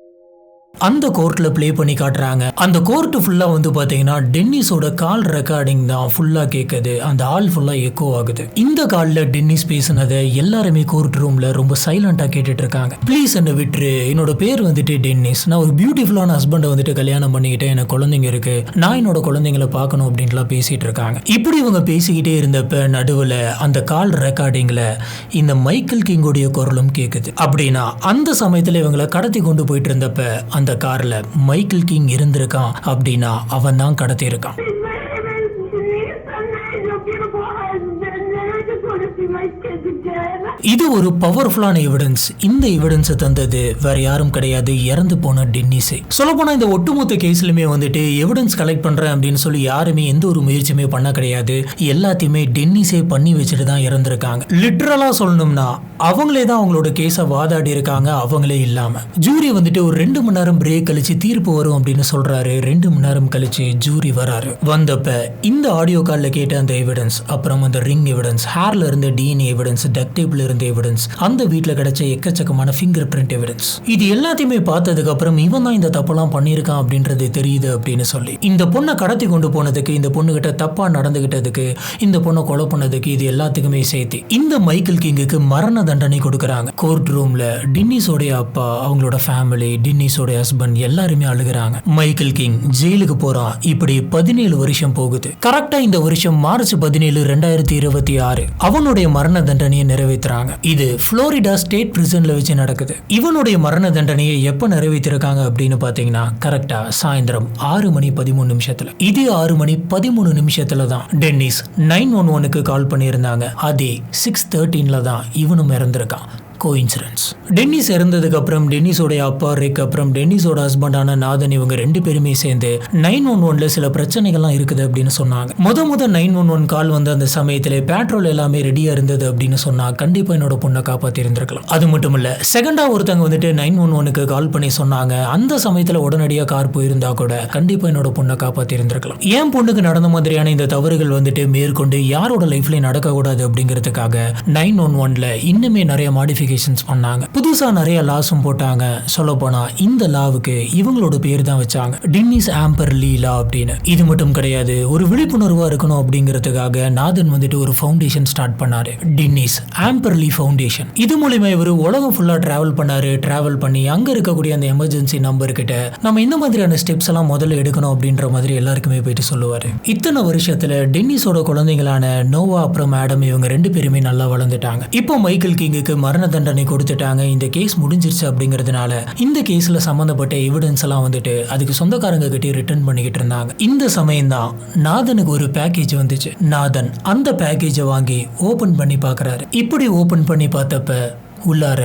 Speaker 1: அந்த கோர்ட்ல ப்ளே பண்ணி காட்டுறாங்க. அந்த கோர்ட் ஃபுல்லா வந்து பாத்தீங்கன்னா டென்னிஸோட கால் ரெக்கார்டிங் தான் ஃபுல்லா கேக்குது. அந்த ஆல் ஃபுல்லா எக்கோ ஆகுது. இந்த கால்ல டென்னிஸ் பேசினதை எல்லாருமே கோர்ட் ரூம்ல ரொம்ப சைலண்டா கேட்டுட்டு இருக்காங்க. ப்ளீஸ் என்ன விட்டுரு, என்னோட பேர் வந்துட்டு டென்னிஸ், நான் ஒரு பியூட்டிஃபுல்லான ஹஸ்பண்டை வந்துட்டு கல்யாணம் பண்ணிக்கிட்டேன், எனக்கு குழந்தைங்க இருக்கு, நான் என்னோட குழந்தைங்களை பார்க்கணும் அப்படின்லாம் பேசிட்டு இருக்காங்க. இப்படி இவங்க பேசிக்கிட்டே இருந்தப்ப நடுவுல அந்த கால் ரெக்கார்டிங்ல இந்த மைக்கேல் கிங்கோடைய குரலும் கேக்குது. அப்படின்னா அந்த சமயத்துல இவங்களை கடத்தி கொண்டு போயிட்டு இருந்தப்ப அந்த கார்ல மைக்கேல் கிங் இருந்திருக்கான். அப்படின்னா அவன் தான் கடத்தி இருக்கான். இது ஒரு பவர்ஃபுல்லான எவிடன்ஸ். இந்த எவிடன்ஸை தந்தது வேற யாரும் கிடையாது, இறந்து போன டென்னிஸே. சொல்ல போனா இந்த ஒட்டுமொத்த கேஸ்லயுமே வந்துட்டு எவிடன்ஸ் கலெக்ட் பண்றேன் அப்படின்னு சொல்லி யாருமே எந்த ஒரு முயற்சியுமே பண்ண கிடையாது. எல்லாத்தையுமே டென்னிஸே பண்ணி வச்சுட்டு தான் இறந்திருக்காங்க. லிட்டரலா சொல்லணும்னா அவங்களே தான் அவங்களோட கேஸை வாதாடி இருக்காங்க, அவங்களே இல்லாம. ஜூரி வந்துட்டு ஒரு 2 மணி நேரம் பிரேக் கழிச்சு தீர்ப்பு வரும் அப்படின்னு சொல்றாரு. 2 மணி நேரம் கழிச்சு ஜூரி வராரு. வந்தப்ப இந்த ஆடியோ கால்ல கேட்ட அந்த எவிடன்ஸ், அப்புறம் அந்த ரிங் எவிடன்ஸ், ஹேர்ல இருந்த டிஎன்ஏ எவிடன்ஸ், டக் டேப்ல இருந்த எவிடன்ஸ், அந்த வீட்டுல கிடைச்ச எக்கச்சக்கமான ஃபிங்கர் பிரிண்ட் எவிடன்ஸ், இது எல்லாத்தையுமே பார்த்ததுக்கு அப்புறம் இவன் தான் இந்த தப்பெல்லாம் பண்ணியிருக்கான் அப்படின்றது தெரியுது அப்படின்னு சொல்லி இந்த பொண்ணை கடத்தி கொண்டு போனதுக்கு, இந்த பொண்ணுகிட்ட தப்பா நடந்துகிட்டதுக்கு, இந்த பொண்ணை கொலை பண்ணதுக்கு, இது எல்லாத்துக்குமே சேர்த்து இந்த மைக்கேல் கிங்குக்கு மரண தண்டனை கொடுக்கறாங்க. கோர்ட் ரூம்ல டென்னிஸோடைய அப்பா, அவங்களோட ஃபேமிலி, டென்னிஸோட ஹஸ்பண்ட் எல்லாருமே அழுகுறாங்க. மைக்கேல் கிங் ஜெயிலுக்கு போறான். இப்படி 17 வருஷம் போகுது. கரெக்டா இந்த வருஷம் மார்ச் 17, 2026 அவனுடைய மரண தண்டனையை நிறைவேற்றுறாங்க. இது புளோரிடா ஸ்டேட் பிரிசன்ல வச்சு நடக்குது. இவனுடைய மரண தண்டனையை எப்ப நிறைவேற்றிருக்காங்க அப்படின்னு பாத்தீங்கன்னா கரெக்டா சாயந்தரம் 6 மணி 13 நிமிஷத்துல. இதே 6 மணி 13 நிமிஷத்துல தான் டென்னிஸ் 911க்கு கால் பண்ணியிருந்தாங்க. அதே 6:13 தான் இவனும் இறந்திருக்கான். கோஇன்சிடென்ஸ். டென்னிஸ் இறந்ததுக்கு அப்புறம் டென்னிஸோட அப்பா ரிக், அப்புறம் டென்னிஸோட ஹஸ்பண்டான நாதன், இவங்க 2 பேருமே சேர்ந்து 911ல சில பிரச்சனைகள்லாம் இருக்குது அப்படின்னு சொன்னாங்க. முத 911 கால் வந்து அந்த சமயத்துல பெட்ரோல் எல்லாமே ரெடியா இருந்தது அப்படின்னு சொன்னா கண்டிப்பா என்னோட பொண்ணை காப்பாத்தி இருந்திருக்கலாம். அது மட்டும் இல்ல, செகண்டா ஒருத்தங்க வந்துட்டு 911க்கு கால் பண்ணி சொன்னாங்க. அந்த சமயத்துல உடனடியா கார் போயிருந்தா கூட கண்டிப்பா என்னோட பொண்ணை காப்பாத்தி இருந்திருக்கலாம். என் பொண்ணுக்கு நடந்த மாதிரியான இந்த தவறுகள் வந்துட்டு மேற்கொண்டு யாரோட லைஃப்லயும் நடக்கக்கூடாது அப்படிங்கிறதுக்காக 911ல இன்னுமே நிறைய மாடிஃபிகேஷன் பண்ணாங்க. புதுசா நிறைய லாஸும் போட்டாங்க. சொல்ல போனா இந்த லாவுக்கு இவங்களோட பேர் தான் வச்சாங்க, டென்னிஸ் ஆம்பர் லீ லா அப்படின்னு. இது மட்டும் கிடையாது, ஒரு விழிப்புணர்வா இருக்கணும் அப்படிங்கிறதுக்காக நாதன் வந்துட்டு ஒரு ஃபவுண்டேஷன் ஸ்டார்ட் பண்ணாரு, டென்னிஸ் ஆம்பர் லீ ஃபவுண்டேஷன். இது மூலமா இவர் உலகம் ஃபுல்லா டிராவல் பண்ணாரு. டிராவல் பண்ணி அங்க இருக்கக்கூடிய அந்த எமர்ஜென்சி நம்பர் கிட்ட நம்ம இந்த மாதிரியான ஸ்டெப்ஸ் எல்லாம் முதல்ல எடுக்கணும் அப்படின்ற மாதிரி எல்லாருக்குமே போயிட்டு சொல்லுவாரு. இத்தனை வருஷத்துல டென்னிஸோட குழந்தைங்களான நோவா அப்புறம் ஆடம், இவங்க 2 பேருமே நல்லா வளர்ந்துட்டாங்க. இப்போ மைக்கேல் கிங்குக்கு மரண தண்டனை கொடுத்துட்டாங்க. இந்த கேஸ் முடிஞ்சிருச்சு அப்படிங்கிறதுனால இந்த கேஸ்ல சம்பந்தப்பட்ட எவிடன்ஸ் எல்லாம் வந்துட்டு அதுக்கு சொந்தக்காரங்க கிட்டே ரிட்டர்ன் பண்ணிக்கிட்டு இருந்தாங்க. இந்த சமயம் தான் நாதனுக்கு ஒரு பேக்கேஜ் வந்துச்சு. நாதன் அந்த பேக்கேஜை வாங்கி ஓபன் பண்ணி பார்க்கறாரு. இப்படி ஓபன் பண்ணி பார்த்தப்ப உள்ளார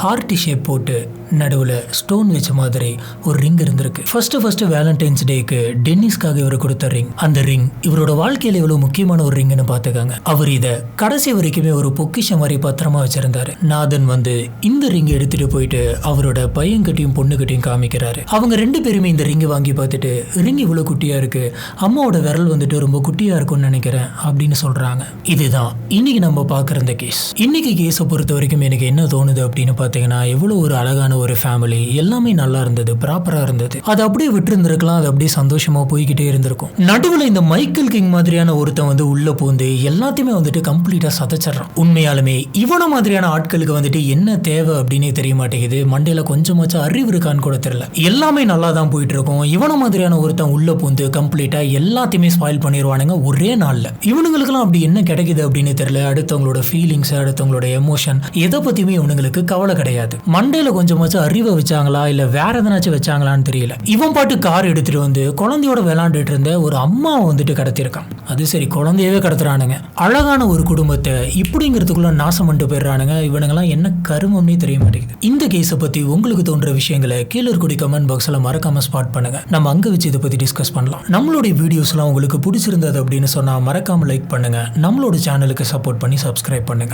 Speaker 1: ஹார்ட் ஷேப் போட்டு நடுவில் ஸ்டோன் வச்ச மாதிரி ஒரு ரிங் இருந்திருக்கு. ஃபர்ஸ்ட் வேலண்டைன்ஸ் டேக்கு டென்னிஸ்க்காக இவர் கொடுத்த ரிங். அந்த ரிங் இவரோட வாழ்க்கையில இவ்வளவு முக்கியமான ஒரு ரிங்னு பார்த்துக்காங்க. அவர் இதை கடைசி வரைக்குமே ஒரு பொக்கிஷம் மாதிரி பத்திரமா வச்சிருந்தாரு. நாதன் வந்து இந்த ரிங் எடுத்துட்டு போயிட்டு அவரோட பையன்கிட்டையும் பொண்ணுகிட்டையும் காமிக்கிறாரு. அவங்க 2 பேருமே இந்த ரிங் வாங்கி பார்த்துட்டு, ரிங் இவ்வளவு குட்டியா இருக்கு, அம்மாவோட விரல் வந்துட்டு ரொம்ப குட்டியா இருக்கும்னு நினைக்கிறேன் அப்படின்னு சொல்றாங்க. இதுதான் இன்னைக்கு நம்ம பார்க்குற இந்த கேஸ். இன்னைக்கு கேஸை பொறுத்த வரைக்கும் எனக்கு என்ன தோணுது அப்படின்னு பார்த்தீங்கன்னா, எவ்வளவு ஒரு அழகான ஒரு ஃபேமிலி, எல்லாமே நல்லா இருந்தது, ப்ராப்பரா இருந்தது. அது அப்படியே விட்டு இருந்திருக்கலாம், அது அப்படியே சந்தோஷமா போய்கிட்டே இருந்திருக்கும். நடுவில் இந்த மைக்கேல் கிங் மாதிரியான ஒருத்தன் வந்து உள்ள பூந்து எல்லாத்தையுமே வந்துட்டு கம்ப்ளீட்டா சதைச்சிடறான். உண்மையாலுமே இவன மாதிரியான ஆட்களுக்கு வந்துட்டு என்ன தேவை அப்படின்னே தெரிய மாட்டேங்குது. மண்டையில கொஞ்சமாச்சும் அறிவு இருக்கான்னு கூட தெரியல. எல்லாமே நல்லா தான் போயிட்டு இருக்கும். இவன மாதிரியான ஒருத்தன் உள்ள பூந்து கம்ப்ளீட்டா எல்லாத்தையுமே ஸ்பாயில் பண்ணிடுவானுங்க ஒரே நாள்ல. இவனுங்களுக்குலாம் அப்படி என்ன கிடைக்குது அப்படின்னு தெரியல. அடுத்தவங்களோட ஃபீலிங்ஸ், அடுத்தவங்களோட எமோஷன், எதை பத்தியுமே இவனுங்களுக்கு கவலை கிடையாது. மண்டையில கொஞ்சமாச்சும் அறிவை வச்சாங்களா இல்ல வேற எதனாச்சும் வச்சாங்களான்னு தெரியல. இவன் பாட்டு கார் எடுத்துட்டு வந்து குழந்தையோட விளையாண்டுட்டு இருந்த ஒரு அம்மாவை வந்துட்டு கடத்திருக்கான். அது சரி, குழந்தையவே கடத்துறானுங்க. அழகான ஒரு குடும்பத்தை இப்படிங்கிறதுக்குள்ள நாசம் பண்ணிட்டு போயிடுறானுங்க. இவனுங்கெல்லாம் என்ன கருமம்னே தெரிய மாட்டேங்குது. இந்த கேஸை பத்தி உங்களுக்கு தோன்ற விஷயங்களை கீழே இருக்கக்கூடிய கமெண்ட் பாக்ஸ்ல மறக்காம ஸ்பாட் பண்ணுங்க. நம்ம அங்க வச்சு இதை பத்தி டிஸ்கஸ் பண்ணலாம். நம்மளுடைய வீடியோஸ் எல்லாம் உங்களுக்கு பிடிச்சிருந்தது அப்படின்னு சொன்னா மறக்காம லைக் பண்ணுங்க. நம்மளோட சேனலுக்கு சப்போர்ட் பண்ணி சப்ஸ்கிரைப் பண்ணுங்க.